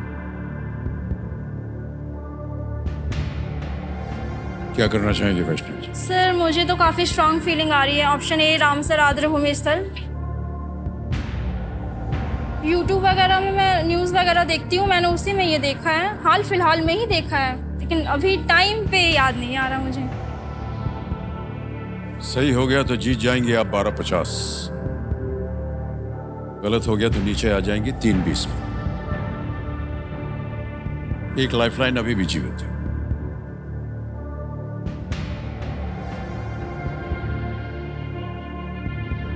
क्या करना चाहेंगे वैष्णव जी? सर मुझे तो काफ़ी स्ट्रांग फीलिंग आ रही है, ऑप्शन ए रामसर आर्द्र भूमि स्थल। यूट्यूब वगैरह में मैं न्यूज़ वगैरह देखती हूँ, मैंने उसी में ये देखा है, हाल फिलहाल में ही देखा है, लेकिन अभी टाइम पे याद नहीं आ रहा मुझे। सही हो गया तो जीत जाएंगे आप 12,50। गलत हो गया तो नीचे आ जाएंगे 3,20 में। एक लाइफलाइन अभी भी जीवित है।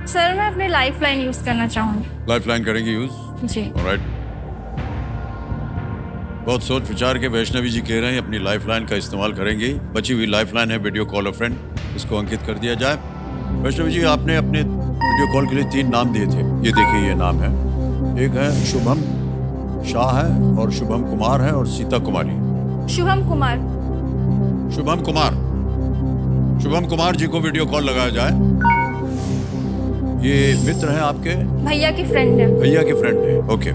सर मैं अपने लाइफलाइन यूज़ करना चाहूँगी। लाइफलाइन करेंगे यूज? जी। ऑलराइट। बहुत सोच विचार के वैष्णवी जी कह रहे हैं अपनी लाइफलाइन का इस्तेमाल करेंगे। बची हुई लाइफलाइन है वीडियो कॉल अ फ्रेंड, इसको अंकित कर दिया जाए। वैष्णवी जी, आपने अपने वीडियो कॉल के लिए 3 नाम दिए थे। ये देखिए, ये नाम है, एक है शुभम शाह है, और शुभम कुमार है, और सीता कुमारी। शुभम कुमार। शुभम कुमार, शुभम कुमार जी को वीडियो कॉल लगाया जाए। ये मित्र हैं आपके? भैया की फ्रेंड है। भैया के फ्रेंड है, ओके।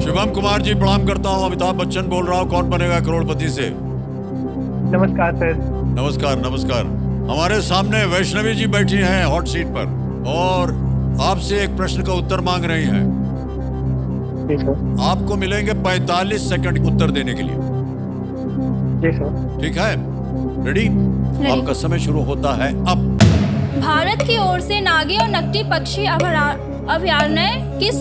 शुभम कुमार जी प्रणाम करता हूँ, अमिताभ बच्चन बोल रहा हूँ, कौन बनेगा करोड़पति से। नमस्कार सर। नमस्कार नमस्कार। हमारे सामने वैष्णवी जी बैठी हैं हॉट सीट पर, और आपसे एक प्रश्न का उत्तर मांग रही हैं। जी सर। आपको मिलेंगे 45 सेकंड उत्तर देने के लिए। जी सर। ठीक है, रेडी? आपका समय शुरू होता है अब। भारत की ओर से नागी और नकटी पक्षी अभयारण्य की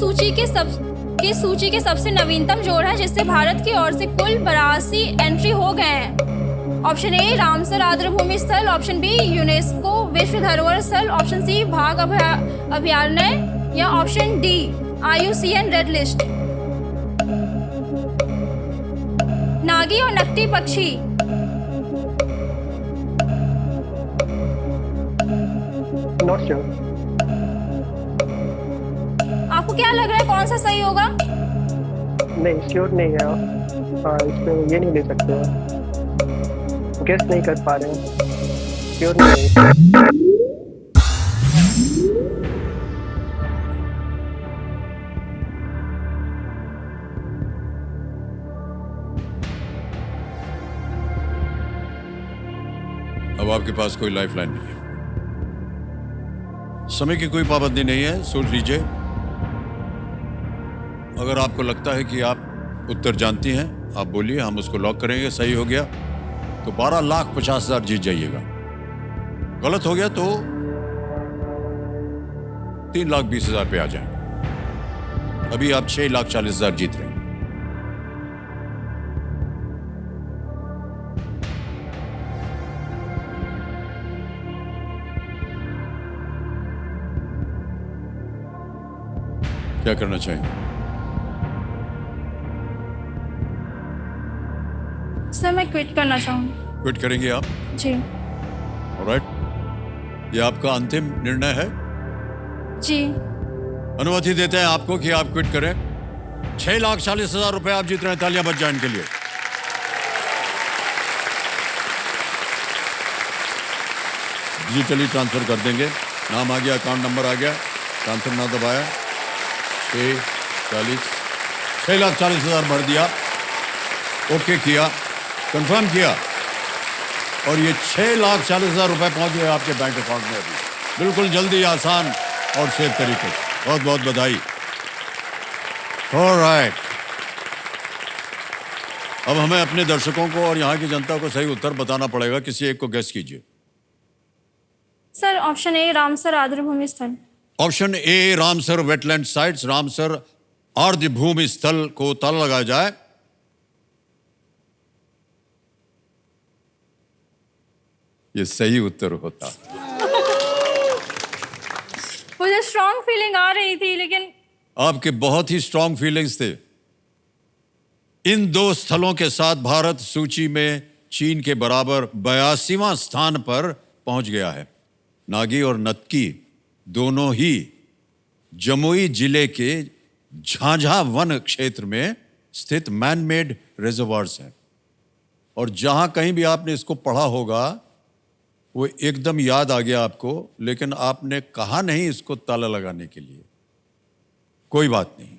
सूची के सबसे नवीनतम जोड़ है, जिससे भारत की ओर से कुल 82 एंट्री हो गए हैं। ऑप्शन ए रामसर आर्द्र भूमि स्थल, ऑप्शन बी यूनेस्को विश्व धरोहर स्थल, ऑप्शन सी बाघ अभयारण्य, या option D IUCN red list. Nagi और नकटी पक्षी। Not sure. आपको क्या लग रहा है कौन सा सही होगा? नहीं, श्योर नहीं है। हाँ, इसमें ये नहीं ले सकते, गेस नहीं कर पा रहे हैं, श्योर नहीं है। अब आपके पास कोई लाइफलाइन नहीं है। समय की कोई पाबंदी नहीं है, सोच लीजिए। अगर आपको लगता है कि आप उत्तर जानती हैं, आप बोलिए, हम उसको लॉक करेंगे। सही हो गया तो 12,50,000 जीत जाइएगा। गलत हो गया तो 3,20,000 पे आ जाएंगे। अभी आप 6,40,000 जीत रहे हैं। क्या करना चाहेंगे? सर मैं क्विट करना चाहूँगी। क्विट करेंगे आप? जी। ऑलराइट। ये आपका अंतिम निर्णय है? जी। अनुमति देते हैं आपको कि आप क्विट करें। 6,40,000 रुपए आप जीत रहे हैं, तालियां बज जाएं इनके लिए। डिजिटली ट्रांसफर कर देंगे। नाम आ गया, अकाउंट नंबर आ गया, ट्रांसफर ना दबाया। 6,40,000 भर दिया, ओके किया, कंफर्म किया और ये 6,40,000 रुपए पहुंच गए आपके बैंक अकाउंट में अभी, बिल्कुल जल्दी, आसान और सेफ तरीके से। बहुत बहुत बधाई। ऑलराइट, अब हमें अपने दर्शकों को और यहाँ की जनता को सही उत्तर बताना पड़ेगा। किसी एक को गेस कीजिए। सर ऑप्शन ए, रामसर आर्द्रभूमि स्थल। Option A, Ramsar wetland sites, Ramsar आर्द्रभूमि स्थल को ताला लगाया जाए। ये सही उत्तर होता। मुझे स्ट्रॉन्ग फीलिंग आ रही थी, लेकिन आपके बहुत ही स्ट्रांग फीलिंग्स थे। इन दो स्थलों के साथ भारत सूची में चीन के बराबर 82वां स्थान पर पहुंच गया है। नागी और नतकी दोनों ही जमुई जिले के झांझा वन क्षेत्र में स्थित मैन मेड रिजर्वायर्स हैं। और जहां कहीं भी आपने इसको पढ़ा होगा वो एकदम याद आ गया आपको, लेकिन आपने कहा नहीं इसको ताला लगाने के लिए। कोई बात नहीं।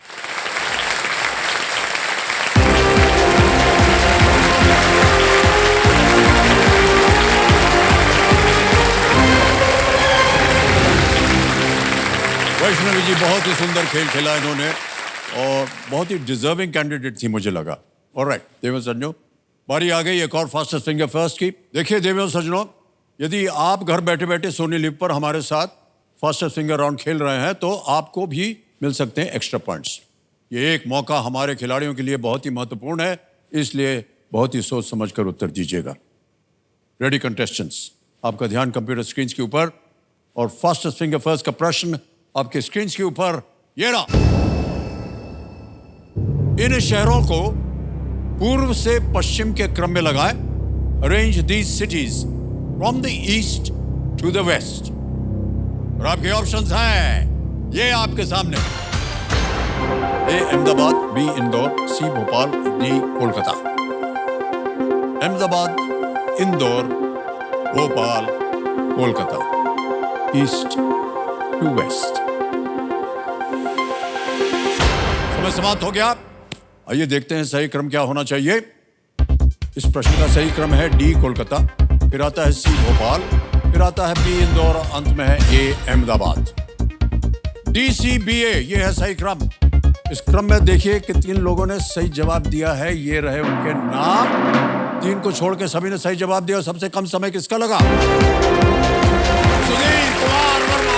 वैष्णवी जी, बहुत ही सुंदर खेल खेला इन्होंने और बहुत ही डिजर्विंग कैंडिडेट थी मुझे लगा। ऑलराइट देवेंद्र सज्जनों, बारी आ गई एक और फास्टेस्ट फिंगर फर्स्ट की। देखिए देवेंद्र सज्जनों, यदि आप घर बैठे बैठे सोनी लिव पर हमारे साथ फास्टेस्ट फिंगर राउंड खेल रहे हैं तो आपको भी मिल सकते हैं एक्स्ट्रा पॉइंट्स। ये एक मौका हमारे खिलाड़ियों के लिए बहुत ही महत्वपूर्ण है, इसलिए बहुत ही सोच समझ कर उत्तर दीजिएगा। रेडी कंटेस्टेंट्स, आपका ध्यान कंप्यूटर स्क्रीन के ऊपर और फास्टेस्ट फिंगर फर्स्ट का प्रश्न आपके स्क्रीन के ऊपर ये रहा। इन शहरों को पूर्व से पश्चिम के क्रम में लगाए। Arrange these cities from the east to the west. और आपके ऑप्शंस हैं ये आपके सामने। A Ahmedabad, B Indore, C Bhopal, D Kolkata. Ahmedabad, Indore, Bhopal, Kolkata, east to west. समय समाप्त हो गया। आइए देखते हैं सही क्रम क्या होना चाहिए। इस प्रश्न का सही क्रम है डी कोलकाता, फिर आता है सी भोपाल, फिर आता है बी इंदौर, अंत में है ए अहमदाबाद। डी सी बी ए, ये है सही क्रम। इस क्रम में देखिए कि 3 लोगों ने सही जवाब दिया है। ये रहे उनके नाम। 3 को छोड़ के सभी ने सही जवाब दिया। सबसे कम समय किसका लगा? सुधीर कुमार वर्मा।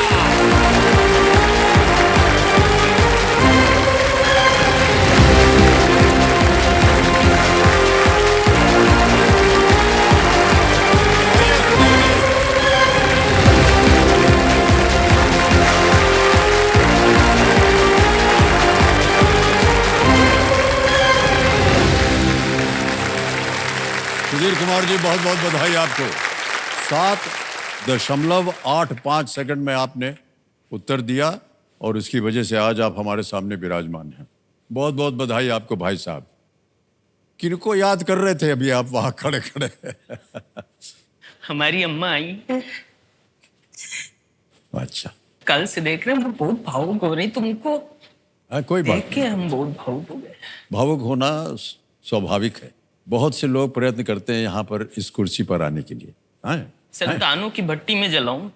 सुधीर कुमार जी, बहुत बहुत बधाई आपको। 7.85 सेकंड में आपने उत्तर दिया और इसकी वजह से आज आप हमारे सामने विराजमान हैं। बहुत बहुत बधाई आपको भाई साहब। किनको याद कर रहे थे अभी आप वहां खड़े खड़े? हमारी अम्मा आई। अच्छा, कल से देख रहे हैं वो बहुत भावुक हो रही। तुमको कोई बात देख के हम बहुत भावुक हो गए। भावुक होना स्वाभाविक है। बहुत से लोग प्रयत्न करते हैं यहाँ पर इस कुर्सी पर आने के लिए। संतानों की भट्टी में जलाऊं,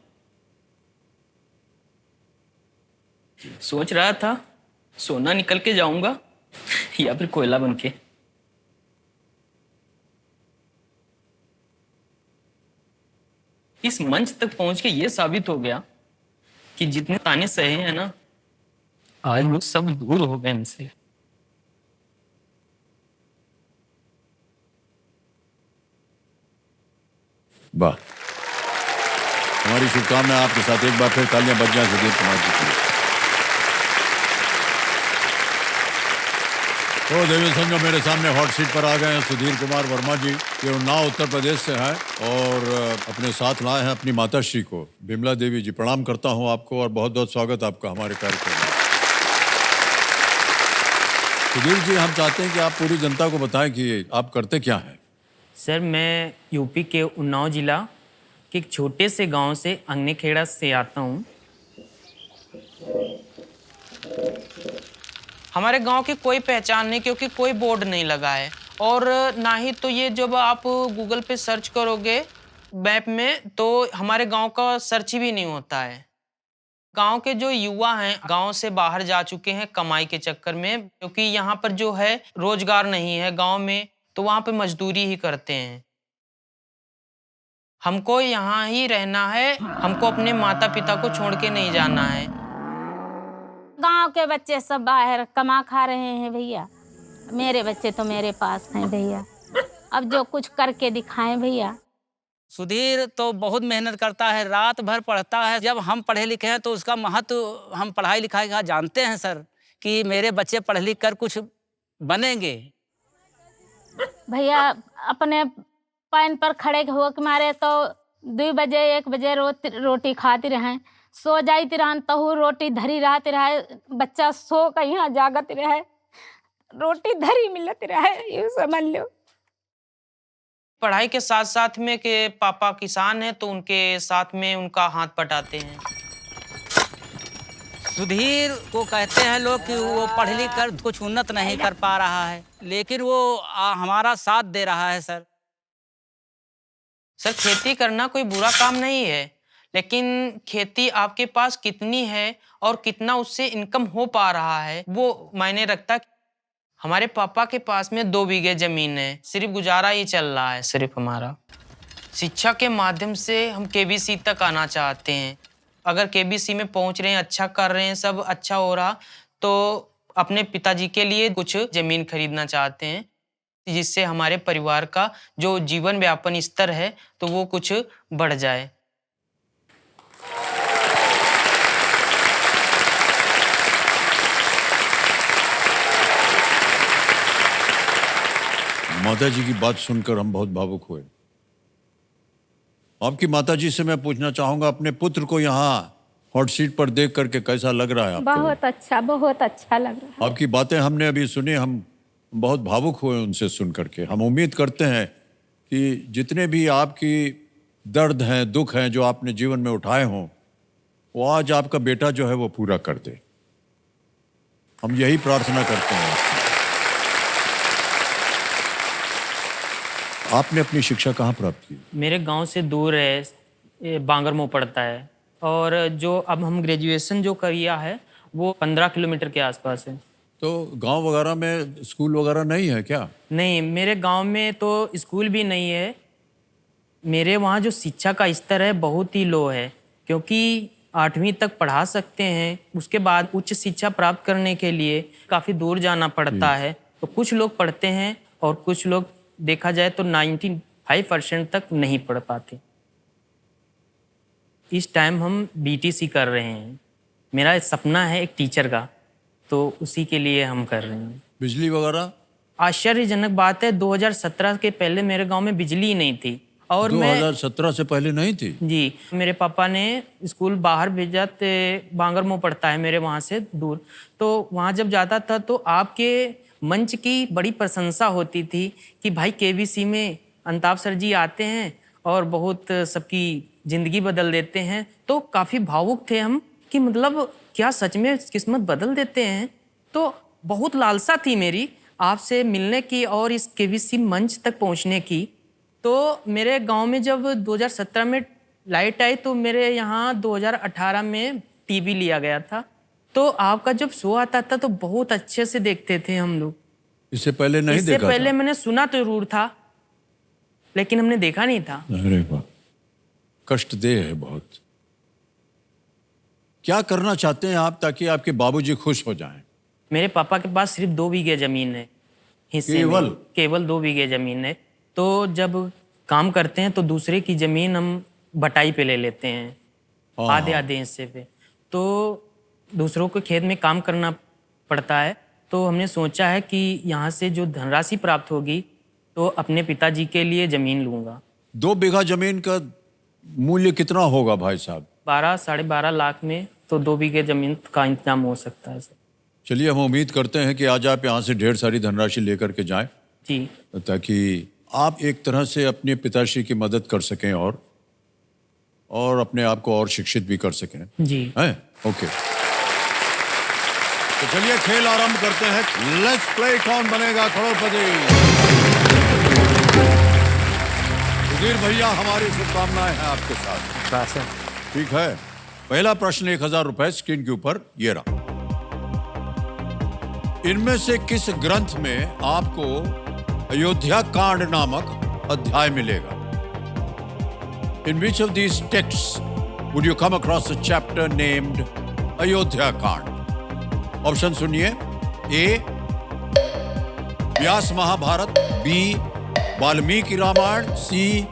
सोच रहा था सोना निकल के जाऊंगा या फिर कोयला बनके। इस मंच तक पहुंच के ये साबित हो गया कि जितने ताने सहे हैं ना, आज वो सब दूर हो गए इनसे। वाह, हमारी शुभकामनाएं आपके साथ। एक बार फिर तालियां बज जाएं सुधीर कुमार जी के लिए। तो देवी संगम मेरे सामने हॉट सीट पर आ गए हैं सुधीर कुमार वर्मा जी। ये उन्नाव उत्तर प्रदेश से हैं और अपने साथ लाए हैं अपनी माताश्री को, बिमला देवी जी। प्रणाम करता हूं आपको और बहुत बहुत स्वागत आपका हमारे कार्यक्रम में। सुधीर जी, हम चाहते हैं कि आप पूरी जनता को बताएं कि आप करते क्या हैं। सर, मैं यूपी के उन्नाव जिला के एक छोटे से गांव से अंगनेखेड़ा से आता हूं। हमारे गांव की कोई पहचान नहीं, क्योंकि कोई बोर्ड नहीं लगा है, और ना ही तो ये जब आप गूगल पे सर्च करोगे मैप में तो हमारे गांव का सर्च भी नहीं होता है। गांव के जो युवा हैं गांव से बाहर जा चुके हैं कमाई के चक्कर में, क्योंकि यहाँ पर जो है रोजगार नहीं है गांव में, तो वहाँ पे मजदूरी ही करते हैं। हमको यहाँ ही रहना है, हमको अपने माता पिता को छोड़ के नहीं जाना है। गांव के बच्चे सब बाहर कमा खा रहे हैं भैया, मेरे बच्चे तो मेरे पास हैं भैया। अब जो कुछ करके दिखाएं भैया। सुधीर तो बहुत मेहनत करता है, रात भर पढ़ता है। जब हम पढ़े लिखे हैं तो उसका महत्व हम पढ़ाई लिखाई का जानते हैं सर, कि मेरे बच्चे पढ़ लिख कर कुछ बनेंगे। भैया अपने पैन पर खड़े हो के मारे तो 2 बजे 1 बजे रोटी खाती रहें, सो जाती रहन तहु रोटी धरी रहती रहे, बच्चा सो का यहाँ जागत रहे, रोटी धरी मिलत रहे, ये समझ लो। पढ़ाई के साथ साथ में के पापा किसान हैं तो उनके साथ में उनका हाथ पटाते हैं। सुधीर को कहते हैं लोग कि वो पढ़ लिख कर कुछ उन्नत नहीं कर पा रहा है, लेकिन वो हमारा साथ दे रहा है सर। सर, खेती करना कोई बुरा काम नहीं है, लेकिन खेती आपके पास कितनी है और कितना उससे इनकम हो पा रहा है वो मायने रखता। हमारे पापा के पास में 2 बीघे जमीन है, सिर्फ गुजारा ही चल रहा है सिर्फ हमारा। शिक्षा के माध्यम से हम केबीसी तक आना चाहते हैं। अगर केबीसी में पहुंच रहे हैं, अच्छा कर रहे हैं, सब अच्छा हो रहा, तो अपने पिताजी के लिए कुछ जमीन खरीदना चाहते हैं, जिससे हमारे परिवार का जो जीवन व्यापन स्तर है तो वो कुछ बढ़ जाए। माताजी की बात सुनकर हम बहुत भावुक हुए। आपकी माताजी से मैं पूछना चाहूंगा, अपने पुत्र को यहाँ हॉट सीट पर देख करके कैसा लग रहा है आपको? बहुत अच्छा लग रहा है। आपकी बातें हमने अभी सुनी, हम बहुत भावुक हुए उनसे सुन करके। हम उम्मीद करते हैं कि जितने भी आपकी दर्द हैं, दुख हैं जो आपने जीवन में उठाए हों, वो आज आपका बेटा जो है वो पूरा कर दे। हम यही प्रार्थना करते हैं। आपने अपनी शिक्षा कहाँ प्राप्त की? मेरे गांव से दूर है, बांगरमो पड़ता है, और जो अब हम ग्रेजुएशन जो किया है वो 15 किलोमीटर के आसपास है। तो गांव वगैरह में स्कूल वगैरह नहीं है क्या? नहीं, मेरे गांव में तो स्कूल भी नहीं है। मेरे वहाँ जो शिक्षा का स्तर है बहुत ही लो है, क्योंकि 8वीं तक पढ़ा सकते हैं, उसके बाद उच्च शिक्षा प्राप्त करने के लिए काफ़ी दूर जाना पड़ता है। तो कुछ लोग पढ़ते हैं और कुछ लोग देखा जाए तो 95% तक नहीं पढ़ पाते। इस टाइम हम बीटीसी कर रहे हैं। मेरा सपना है एक टीचर का, तो उसी के लिए हम कर रहे हैं। बिजली वगैरह? आश्चर्यजनक बात है, 2017 के पहले मेरे गांव में बिजली ही नहीं थी। और 2017 से पहले नहीं थी? जी, मेरे पापा ने स्कूल बाहर भेजा, बांगरमो पड़ता है मेरे वहाँ से दूर। तो वहाँ जब जाता था तो आपके मंच की बड़ी प्रशंसा होती थी कि भाई केबीसी में अंताप सर जी आते हैं और बहुत सबकी ज़िंदगी बदल देते हैं। तो काफ़ी भावुक थे हम कि मतलब क्या सच में किस्मत बदल देते हैं। तो बहुत लालसा थी मेरी आपसे मिलने की और इस केबीसी मंच तक पहुंचने की। तो मेरे गांव में जब 2017 में लाइट आई तो मेरे यहाँ 2018 में टीवी लिया गया था। तो आपका जब शो आता था तो बहुत अच्छे से देखते थे हम लोग। इससे पहले नहीं देखा? इससे पहले मैंने सुना तो जरूर था, लेकिन हमने देखा नहीं था। अरे वाह, कष्टदेह है बहुत। क्या करना चाहते हैं आप ताकि आपके बाबूजी खुश हो जाएं? मेरे पापा के पास सिर्फ 2 बीघे जमीन है हिस्से में, केवल 2 बीघे जमीन है। तो जब काम करते हैं तो दूसरे की जमीन हम बटाई पे ले लेते हैं, आधे आधे हिस्से पे। तो दूसरों के खेत में काम करना पड़ता है। तो हमने सोचा है कि यहाँ से जो धनराशि प्राप्त होगी तो अपने पिताजी के लिए ज़मीन लूँगा। 2 बीघा जमीन का मूल्य कितना होगा भाई साहब? 12-12.5 लाख में तो 2 बीघे ज़मीन का इंतजाम हो सकता है सर। चलिए, हम उम्मीद करते हैं कि आज आप यहाँ से ढेर सारी धनराशि लेकर के जाएं, जी ताकि आप एक तरह से अपने पिताश्री की मदद कर सकें और अपने आप को और शिक्षित भी कर सकें। जी हैं? ओके, तो चलिए खेल आरंभ करते हैं। लेट्स प्ले कौन बनेगा करोड़पति। सुधीर भैया, हमारी शुभकामनाएं हैं आपके साथ। ठीक है, पहला प्रश्न 1000 रुपए स्क्रीन के ऊपर ये रहा। इनमें से किस ग्रंथ में आपको अयोध्या कांड नामक अध्याय मिलेगा? In which of these texts would you come across a chapter named Ayodhya Kand? Option सुनिए। A Vyasa Mahabharat, B Valmiki Ramayan, C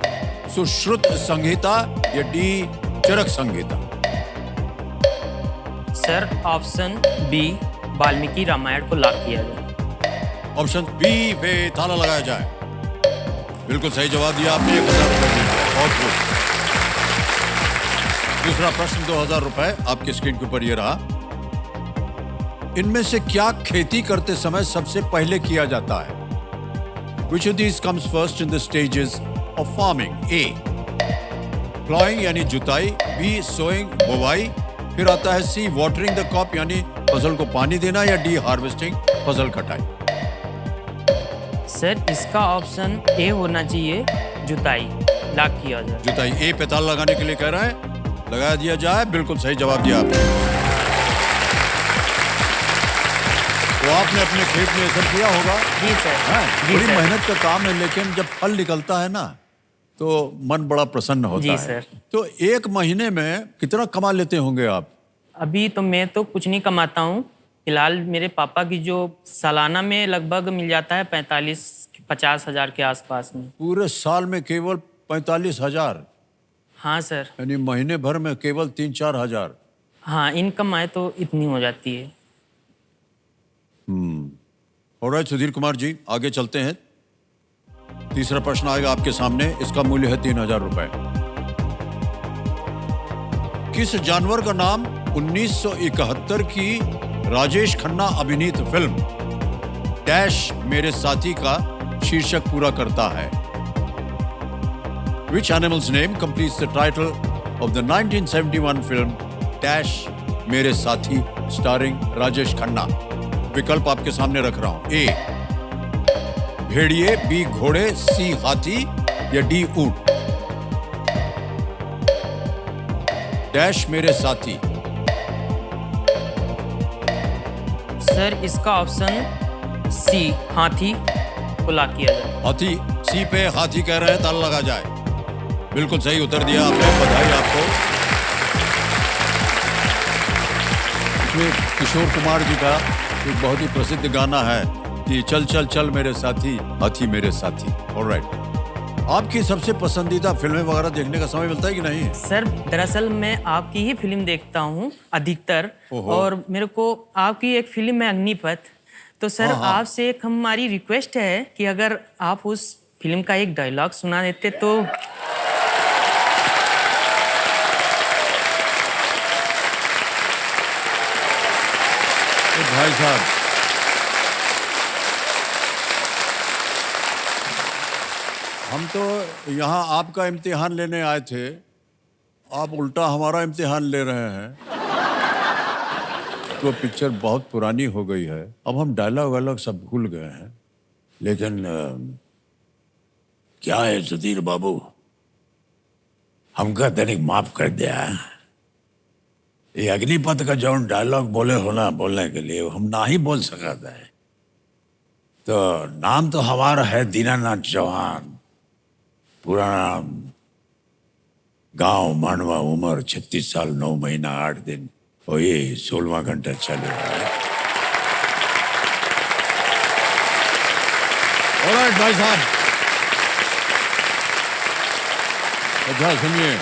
Sushruta Samhita या D Charaka Samhita. Sir option B Valmiki Ramayan को लॉक किया जाए। ऑप्शन बी पे ताला लगाया जाए। बिल्कुल सही जवाब दिया आपने, 1000 रुपए जीत गए। बहुत खूब। दूसरा प्रश्न 2000 रुपए आपके स्क्रीन के ऊपर ये रहा। इनमें से क्या खेती करते समय सबसे पहले किया जाता है? Which of these comes first in the stages of farming? A. Plowing यानी जुताई, B. Sowing बोवाई, फिर आता है C. Watering the crop यानी फसल को पानी देना, या D. Harvesting फसल कटाई। सर इसका ऑप्शन ए होना चाहिए, जुताई, लॉक किया जाए। जुताई ए पे ताला लगाने के लिए कह रहे हैं, लगा दिया जाए। बिल्कुल सही जवाब दिया आपने। तो आपने अपने खेत में असर किया होगा। जी सर। जी बड़ी सर। मेहनत का काम है, लेकिन जब फल निकलता है ना तो मन बड़ा प्रसन्न होता जी है। सर। तो एक महीने में कितना कमा लेते होंगे आप? अभी तो मैं तो कुछ नहीं कमाता हूँ फिलहाल। मेरे पापा की जो सालाना में लगभग मिल जाता है 45-50 हज़ार के आसपास में। पूरे साल में केवल 45,000? हाँ सर। यानी महीने भर में केवल 3-4 हजार। हाँ, इनकम आए तो इतनी हो जाती है। ऑलराइट सुधीर कुमार जी, आगे चलते हैं। तीसरा प्रश्न आएगा आपके सामने, इसका मूल्य है 3000 रुपए। किस जानवर का नाम 1971 की राजेश खन्ना अभिनीत फिल्म डैश मेरे साथी का शीर्षक पूरा करता है? Which animal's name completes the title of the 1971 film dash मेरे साथी स्टारिंग राजेश खन्ना? विकल्प आपके सामने रख रहा हूं। ए भेड़िए, बी घोड़े, सी हाथी या डी ऊंट। डैश मेरे साथी। सर इसका ऑप्शन सी, हाथी को लॉक किया जाए। हाथी, सी पे हाथी कह रहे हैं, ताला लगा जाए। बिल्कुल सही उत्तर दिया आपने, बधाई आपको। इसमें किशोर कुमार जी का एक बहुत ही प्रसिद्ध गाना है कि चल चल चल मेरे साथी, हाथी मेरे साथी। ऑलराइट, आपकी सबसे पसंदीदा फिल्में वगैरह देखने का समय मिलता है कि नहीं? सर दरअसल मैं आपकी ही फिल्म देखता हूँ अधिकतर, ओहो। और मेरे को आपकी एक फिल्म है अग्निपथ। तो सर हाँ। आपसे एक हमारी रिक्वेस्ट है कि अगर आप उस फिल्म का एक डायलॉग सुना देते तो। भाई साहब, हम तो यहाँ आपका इम्तिहान लेने आए थे, आप उल्टा हमारा इम्तिहान ले रहे हैं। तो पिक्चर बहुत पुरानी हो गई है, अब हम डायलॉग वायलॉग सब भूल गए हैं। लेकिन क्या है सुधीर बाबू, हमका तनिक माफ कर दिया। ये अग्निपथ का जो डायलॉग बोले हो ना बोलने के लिए, हम ना ही बोल सका था। तो नाम तो हमारा है दीनानाथ चौहान, पूरा नाम गांव मांडवा, उम्र 36 साल 9 महीना 8 दिन और ये 16वां घंटा चल रहा है। ऑलराइट भाई साहब, अच्छा सुनिए,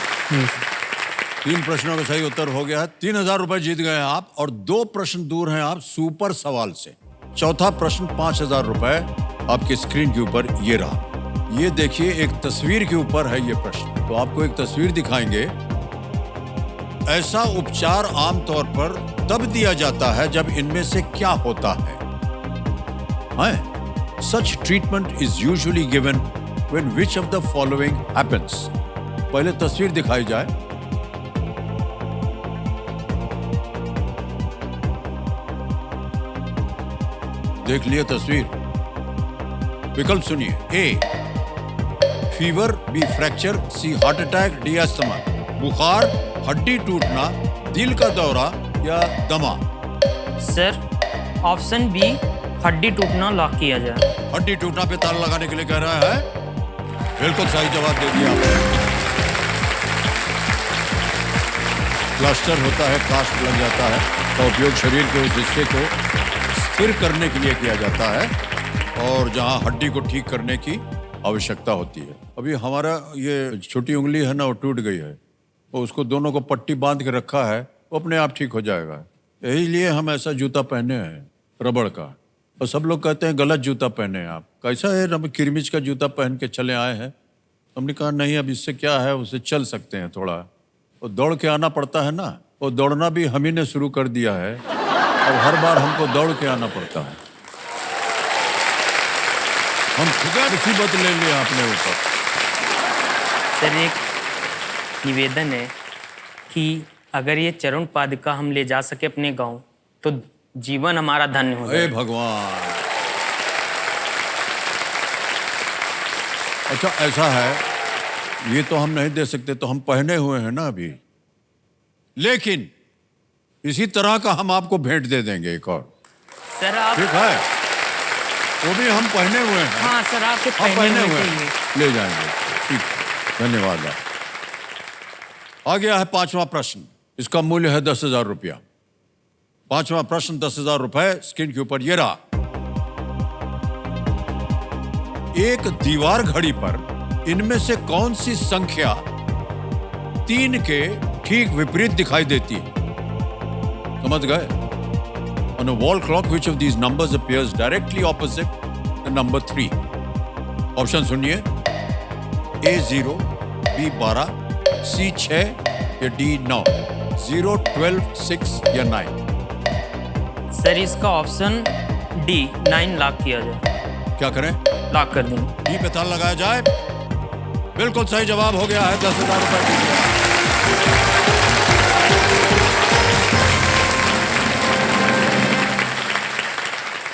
3 प्रश्नों का सही उत्तर हो गया है। 3000 रुपए जीत गए हैं आप, और 2 प्रश्न दूर हैं आप सुपर सवाल से। चौथा प्रश्न 5,000 रुपए आपकी स्क्रीन के ऊपर ये रहा। ये देखिए, एक तस्वीर के ऊपर है ये प्रश्न। तो आपको एक तस्वीर दिखाएंगे। ऐसा उपचार आमतौर पर तब दिया जाता है जब इनमें से क्या होता है? Such treatment is usually given when which of the following happens? पहले तस्वीर दिखाई जाए। देख लिए तस्वीर। विकल्प सुनिए। A fever, B fracture, C heart attack, D asthma. बुखार, हड्डी टूटना, दिल का दौरा या दमा। सर ऑप्शन बी हड्डी टूटना लॉक किया जाए। हड्डी टूटना पे ताला लगाने के लिए कह रहा है। बिल्कुल सही जवाब दे दिया आपने। प्लास्टर होता है, कास्ट लग जाता है, का उपयोग शरीर के उस हिस्से को स्थिर करने के लिए किया जाता है और जहां हड्डी को ठीक करने की आवश्यकता होती है। अभी हमारा ये छोटी उंगली है ना, वो टूट गई है, वो उसको दोनों को पट्टी बांध के रखा है, वो अपने आप ठीक हो जाएगा। यही लिए हम ऐसा जूता पहने हैं रबड़ का। और सब लोग कहते हैं गलत जूता पहने हैं आप। कैसा है? हम किरमिच का जूता पहन के चले आए हैं। हमने कहा नहीं, अब इससे क्या है, उससे चल सकते हैं थोड़ा। वो दौड़ के आना पड़ता है ना, वो दौड़ना भी हम ही ने शुरू कर दिया है। अब हर बार हमको दौड़ के आना पड़ता है। हम खुदा मुसीबत ले लिए अपने ऊपर। सर एक निवेदन है कि अगर ये चरण पादुका हम ले जा सके अपने गांव तो जीवन हमारा धन्य हो जाए। हे भगवान। अच्छा ऐसा है, ये तो हम नहीं दे सकते, तो हम पहने हुए हैं ना अभी। लेकिन इसी तरह का हम आपको भेंट दे देंगे एक और। सर आप ठीक है, वो भी हम पहने हुए हैं। हाँ सर, आपके हम पहने हुए चाहिए। हैं, ले जाएंगे। ठीक, धन्यवाद। आ गया है पांचवा प्रश्न। इसका मूल्य है 10,000 रुपया। पांचवा प्रश्न 10,000 रुपए स्क्रीन के ऊपर ये रहा। एक दीवार घड़ी पर इनमें से कौन सी संख्या 3 के ठीक विपरीत दिखाई देती है? समझ गए? On a wall clock, which of these numbers appears directly opposite the number 3? Option सुनिए। A 0, B 12, C 6 या D 9। 0, 12, 6 या 9। सर इसका ऑप्शन डी 9 लॉक किया जाए। क्या करें? लॉक कर देंगे। डी पे ताला लगाया जाए। बिल्कुल सही जवाब हो गया है। 10,000 रुपए।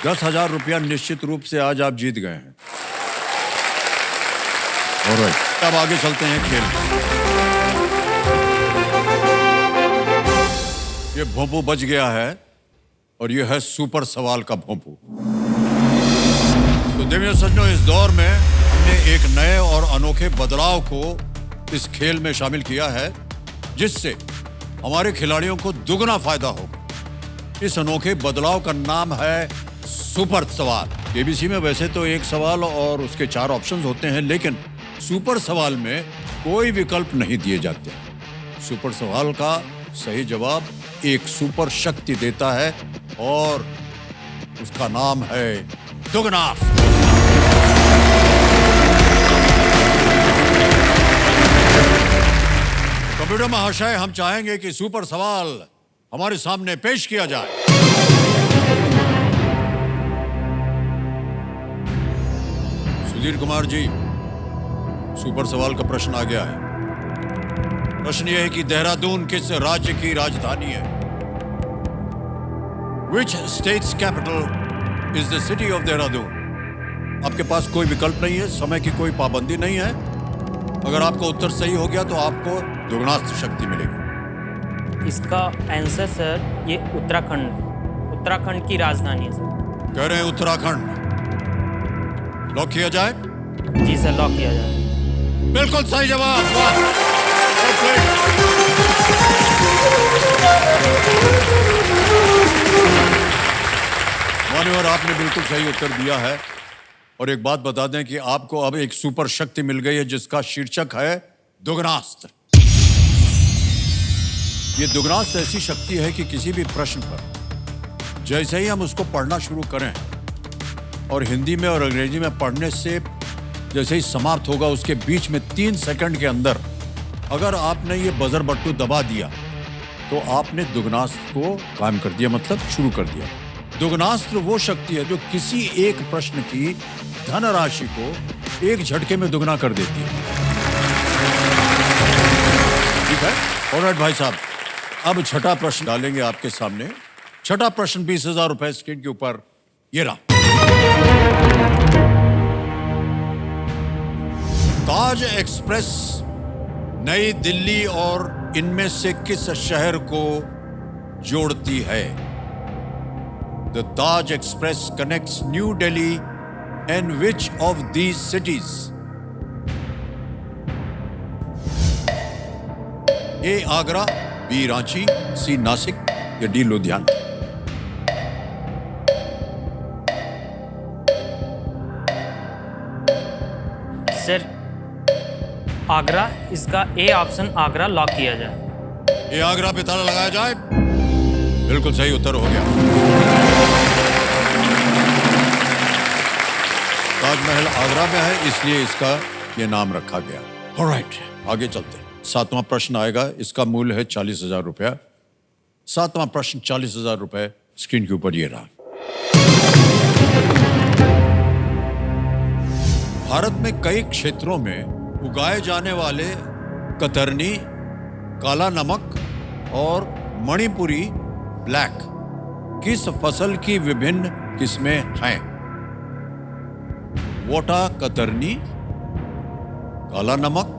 10,000 रुपया निश्चित रूप से आज आप जीत गए हैं। ऑलराइट, अब आगे चलते हैं खेल में। ये भोंपू बच गया है और ये है सुपर सवाल का भोंपू। तो देवियों सज्जनों, इस दौर में हमने एक नए और अनोखे बदलाव को इस खेल में शामिल किया है, जिससे हमारे खिलाड़ियों को दुगना फायदा होगा। इस अनोखे बदलाव का नाम है सुपर सवाल। केबीसी में वैसे तो एक सवाल और उसके 4 ऑप्शंस होते हैं, लेकिन सुपर सवाल में कोई विकल्प नहीं दिए जाते। सुपर सवाल का सही जवाब एक सुपर शक्ति देता है और उसका नाम है दुगना। कंप्यूटर महाशय, हम चाहेंगे कि सुपर सवाल हमारे सामने पेश किया जाए। सुधीर कुमार जी, सुपर सवाल का प्रश्न आ गया है। प्रश्न यह है कि देहरादून किस राज्य की राजधानी है? Which state's capital is the city of Dehradun? आपके पास कोई विकल्प नहीं है, समय की कोई पाबंदी नहीं है। अगर आपका उत्तर सही हो गया तो आपको दुगुनास्त्र शक्ति मिलेगी। इसका आंसर सर ये उत्तराखंड की राजधानी है सर। कह रहे हैं उत्तराखंड। लॉक किया जाए? जी सर, लॉक किया जाए। बिल्कुल सही जवाब। वाह! मान्यवर, आपने बिल्कुल सही उत्तर दिया है। और एक बात बता दें कि आपको अब एक सुपर शक्ति मिल गई है, जिसका शीर्षक है दुगनास्त्र। ये दुगनास्त्र ऐसी शक्ति है कि किसी भी प्रश्न पर जैसे ही हम उसको पढ़ना शुरू करें, और हिंदी में और अंग्रेजी में पढ़ने से जैसे ही समाप्त होगा उसके बीच में 3 सेकंड के अंदर अगर आपने ये बजर बट्टू दबा दिया तो आपने दुगनास्त्र को कायम कर दिया, मतलब शुरू कर दिया। दुगनास्त्र वो शक्ति है जो किसी एक प्रश्न की धनराशि को एक झटके में दुगना कर देती है। ठीक है, ऑलराइट भाई साहब, अब छठा प्रश्न डालेंगे आपके सामने। छठा प्रश्न 20,000 रुपए स्क्रीन के ऊपर ये रहा। ताज एक्सप्रेस नई दिल्ली और इनमें से किस शहर को जोड़ती है? The Taj express connects new Delhi and which of these cities? A Agra, B Ranchi, C Nashik या डी लुधियाना? सर आगरा, इसका ए ऑप्शन आगरा लॉक किया जाए। ए आगरा पे ताला लगाया जाए। बिल्कुल सही उत्तर हो गया। ताजमहल आगरा में है इसलिए इसका ये नाम रखा गया। ऑलराइट, आगे चलते हैं। 7वां प्रश्न आएगा, इसका मूल्य है 40,000 रुपया। 7वां प्रश्न 40,000 रुपए स्क्रीन के ऊपर ये रहा। भारत में कई क्षेत्रों में उगाए जाने वाले कतरनी, काला नमक और मणिपुरी ब्लैक किस फसल की विभिन्न किस्में हैं? वोटा कतरनी, काला नमक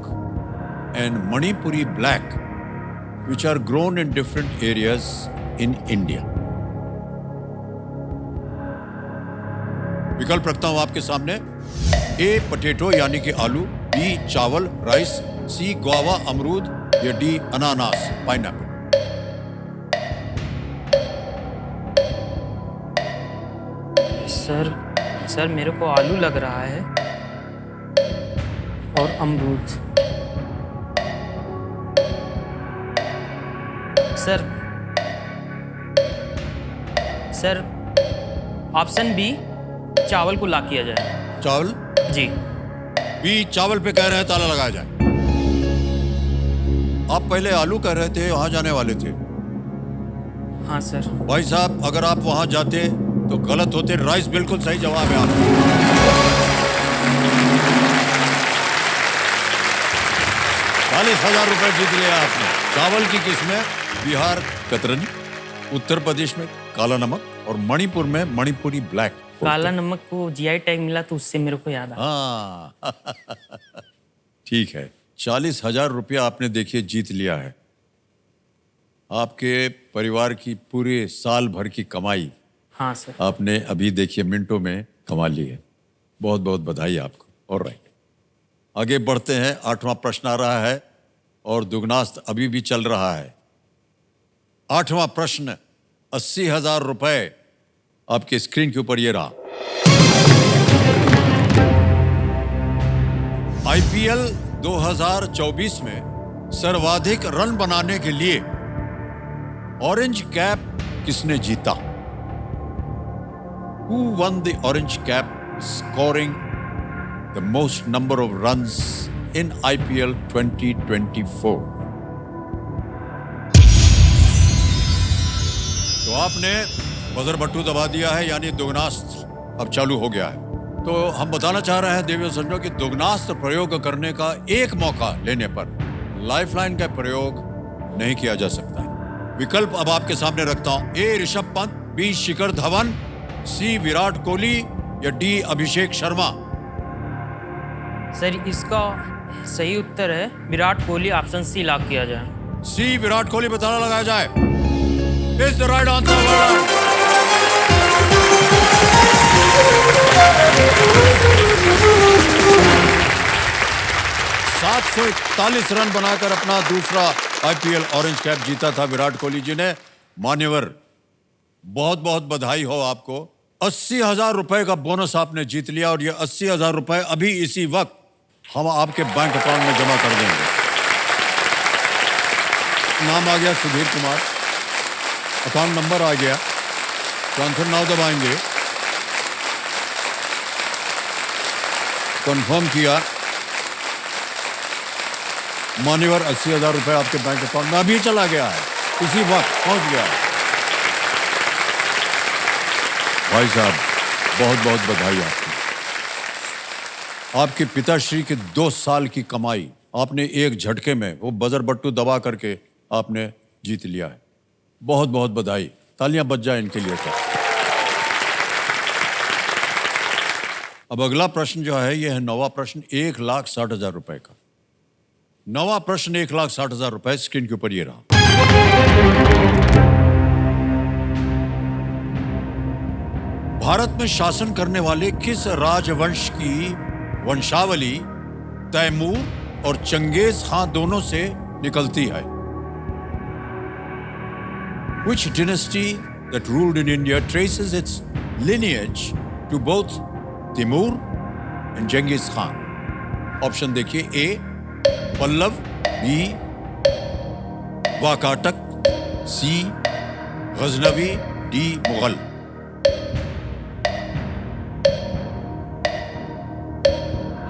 and Manipuri black which are grown in different areas in India. विकल्प रखता हूं आपके सामने। ए पोटैटो यानी कि आलू, बी चावल राइस, सी गुआवा अमरूद या डी अनानास पाइनएप्पल? सर मेरे को आलू लग रहा है और अमरूद। सर ऑप्शन बी चावल को लॉक किया जाए। चावल? जी। बी चावल पे कह रहे हैं ताला लगाया जाए। आप पहले आलू कह रहे थे, वहां जाने वाले थे। हाँ सर। भाई साहब, अगर आप वहां जाते तो गलत होते। राइस बिल्कुल सही जवाब है आपका। 40,000 रुपए जीत लिया आपने। चावल की किस्में बिहार कतरनी, उत्तर प्रदेश में काला नमक और मणिपुर में मणिपुरी ब्लैक। काला नमक को जीआई टैग मिला तो उससे मेरे को याद आया। हाँ ठीक है, 40,000 रुपया आपने देखिए जीत लिया है। आपके परिवार की पूरे साल भर की कमाई हाँ सर। आपने अभी देखिए मिनटों में कमा ली है। बहुत बहुत बधाई आपको। ऑलराइट, आगे बढ़ते हैं। 8वां प्रश्न आ रहा है और दुगनास्त अभी भी चल रहा है। 8वां प्रश्न 80,000 रुपए आपके स्क्रीन के ऊपर ये रहा। आईपीएल 2024 में सर्वाधिक रन बनाने के लिए ऑरेंज कैप किसने जीता? Who won the orange cap, scoring the most number of runs in IPL 2024? तो आपने बजर बट्टू दबा दिया है, यानी दुगनास्त्र अब चालू हो गया है। तो हम बताना चाह रहे हैं देवियों संजो कि दुगनास्त्र प्रयोग करने का एक मौका लेने पर लाइफलाइन का प्रयोग नहीं किया जा सकता है। विकल्प अब आपके सामने रखता हूं। A Rishabh Pant, B Shikhar Dhawan, C Virat Kohli या डी अभिषेक शर्मा? सर इसका सही उत्तर है विराट कोहली। ऑप्शन सी लॉक किया जाए। सी विराट कोहली पे ताला लगाया जाए। Is the right answer. 741 run बनाकर अपना दूसरा आईपीएल ऑरेंज कैप जीता था विराट कोहली जी ने। मान्यवर, बहुत बहुत बधाई हो आपको। 80,000 रुपए का बोनस आपने जीत लिया और ये 80,000 रुपए अभी इसी वक्त हम आपके बैंक अकाउंट में जमा कर देंगे। नाम आ गया सुधीर कुमार, अकाउंट नंबर आ गया, ट्रांसफर नाउ दबाएंगे। कंफर्म किया। मान्यवर 80,000 रुपए आपके बैंक अकाउंट में अभी चला गया है, इसी वक्त पहुंच गया है। भाई साहब बहुत बहुत बधाई आपकी। आपके पिताश्री के 2 साल की कमाई आपने एक झटके में वो बजर बट्टू दबा करके आपने जीत लिया है। बहुत बहुत बधाई, तालियां बज जाए इनके लिए। सर अब अगला प्रश्न जो है यह है 9वां प्रश्न, 1,60,000 रुपए का। 9वां प्रश्न 1,60,000 रुपए, स्क्रीन के ऊपर ये रहा। भारत में शासन करने वाले किस राजवंश की वंशावली तैमूर और चंगेज खां दोनों से निकलती है? Which dynasty that ruled in India traces its lineage to both Timur and Genghis Khan? Option देखिए, ए पल्लव, बी वाकाटक, सी गजनवी, डी मुगल।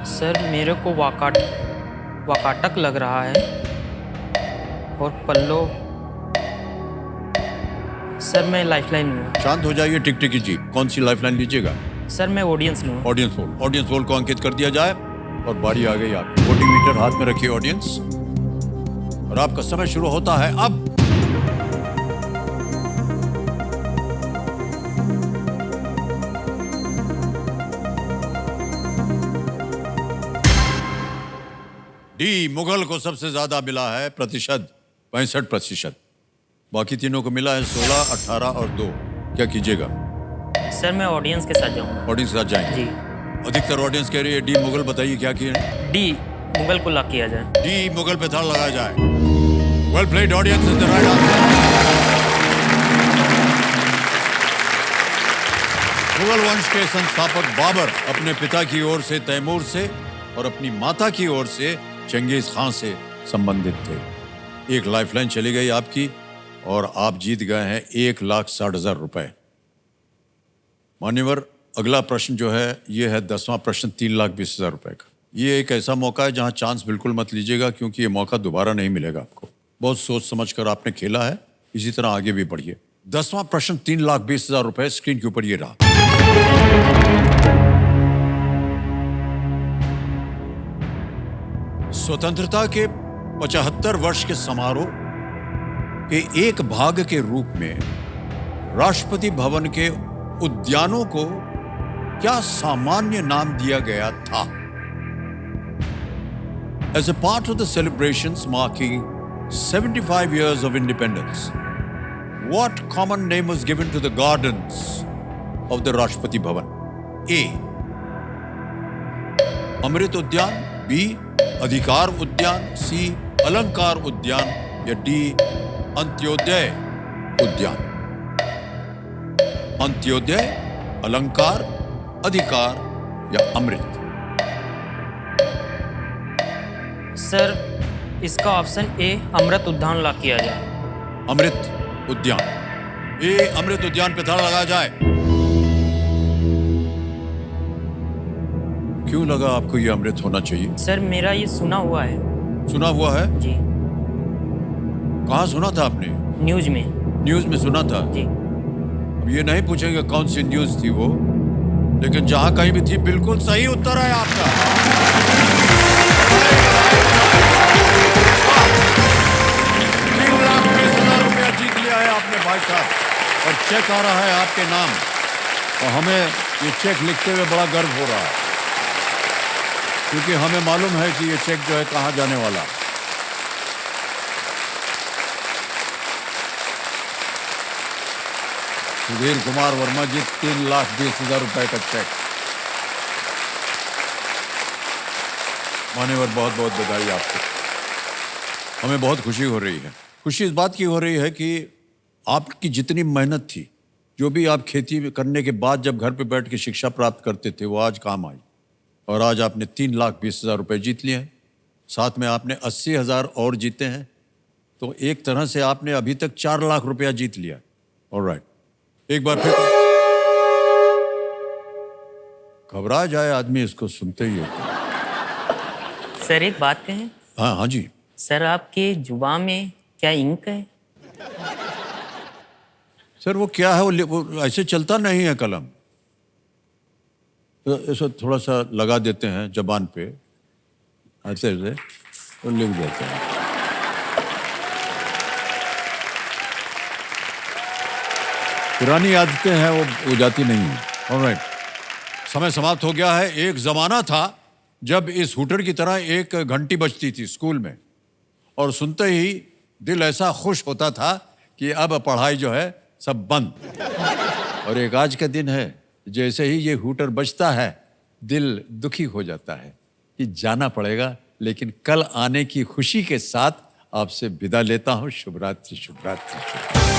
सर मेरे को वाकाटक लग रहा है और पल्लो। सर मैं लाइफलाइन लूँ। शांत हो जाइए टिकटिकी जी, कौन सी लाइफलाइन लीजिएगा? सर मैं ऑडियंस लूँ। Audience poll. ऑडियंस पोल को अंकित कर दिया जाए और बारी आ गई आपकी। वोटिंग मीटर हाथ में रखिए ऑडियंस, और आपका समय शुरू होता है अब। डी मुगल को सबसे ज्यादा मिला है प्रतिशत, 65%। बाकी तीनों को मिला है 16, 18 और 2। क्या कीजिएगा? सर मैं ऑडियंस के साथ जाऊँगा। ऑडियंस के साथ जाएंगे जी। अधिकतर ऑडियंस कह रही है डी मुगल। बताइए क्या किए? डी मुगल को लॉक किया जाए। डी मुगल पे ताला लगाया जाए। Well played audience, is the right answer. Mughal वंश के संस्थापक बाबर अपने पिता की ओर से तैमूर से और अपनी माता की ओर से चंगेज खां से संबंधित थे। एक लाइफलाइन चली गई आपकी और आप जीत गए हैं 1,60,000 रुपए। मान्यवर अगला प्रश्न जो है ये है 10वां प्रश्न, 3,20,000 रुपए का। ये एक ऐसा मौका है जहां चांस बिल्कुल मत लीजिएगा, क्योंकि ये मौका दोबारा नहीं मिलेगा आपको। बहुत सोच समझकर आपने खेला है, इसी तरह आगे भी बढ़िए। 10वां प्रश्न 3,20,000 रुपए, स्क्रीन के ऊपर ये रहा। स्वतंत्रता के 75 वर्ष के समारोह के एक भाग के रूप में राष्ट्रपति भवन के उद्यानों को क्या सामान्य नाम दिया गया था? As a part of the celebrations marking 75 years of independence, what common name was given to the gardens of the Rashtrapati Bhavan? A. अमृत उद्यान, B. अधिकार उद्यान, C. अलंकार उद्यान, या D. अंत्योदय उद्यान। अंत्योदय, अलंकार, अधिकार या अमृत? सर इसका ऑप्शन ए अमृत उद्यान लॉक किया जाए। अमृत उद्यान, ए अमृत उद्यान पे ताला लगाया जाए। क्यों लगा आपको ये अमृत होना चाहिए? सर मेरा ये सुना हुआ है। सुना हुआ है? जी। कहाँ सुना था आपने? न्यूज में। न्यूज में सुना था? जी। अब ये नहीं पूछेंगे कौन सी न्यूज थी वो, लेकिन जहां कहीं भी थी बिल्कुल सही उत्तर है आपका। 3,20,000 रुपया जीत लिया है आपने भाई साहब, और चेक आ रहा है आपके नाम, और हमें ये चेक लिखते हुए बड़ा गर्व हो रहा है, क्योंकि हमें मालूम है कि ये चेक जो है कहाँ जाने वाला। सुधीर कुमार वर्मा जी, 3,20,000 रुपए का चेक। मान्यवर बहुत बहुत बधाई आपको, हमें बहुत खुशी हो रही है। खुशी इस बात की हो रही है कि आपकी जितनी मेहनत थी, जो भी आप खेती करने के बाद जब घर पे बैठ के शिक्षा प्राप्त करते थे, वो आज काम आई, और आज आपने 3,20,000 रुपए जीत लिए हैं। साथ में आपने 80,000 और जीते हैं, तो एक तरह से आपने अभी तक 4 लाख रुपया जीत लिया। ऑलराइट, एक बार फिर घबरा जाए आदमी इसको सुनते ही होता। सर एक बात कहें, हाँ हाँ जी। सर आपके जुबान में क्या इंक है? सर वो क्या है, वो ऐसे चलता नहीं है कलम, तो ऐसा थोड़ा सा लगा देते हैं जबान पे, ऐसे ऐसे तो लिख देते हैं। पुरानी आदतें हैं, वो जाती नहीं है। ऑलराइट, समय समाप्त हो गया है। एक जमाना था जब इस हुटर की तरह एक घंटी बजती थी स्कूल में, और सुनते ही दिल ऐसा खुश होता था कि अब पढ़ाई जो है सब बंद। और एक आज का दिन है, जैसे ही ये हुटर बजता है दिल दुखी हो जाता है कि जाना पड़ेगा, लेकिन कल आने की खुशी के साथ आपसे विदा लेता हूं। शुभ रात्रि, शुभ रात्रि, शुभ रात्रि।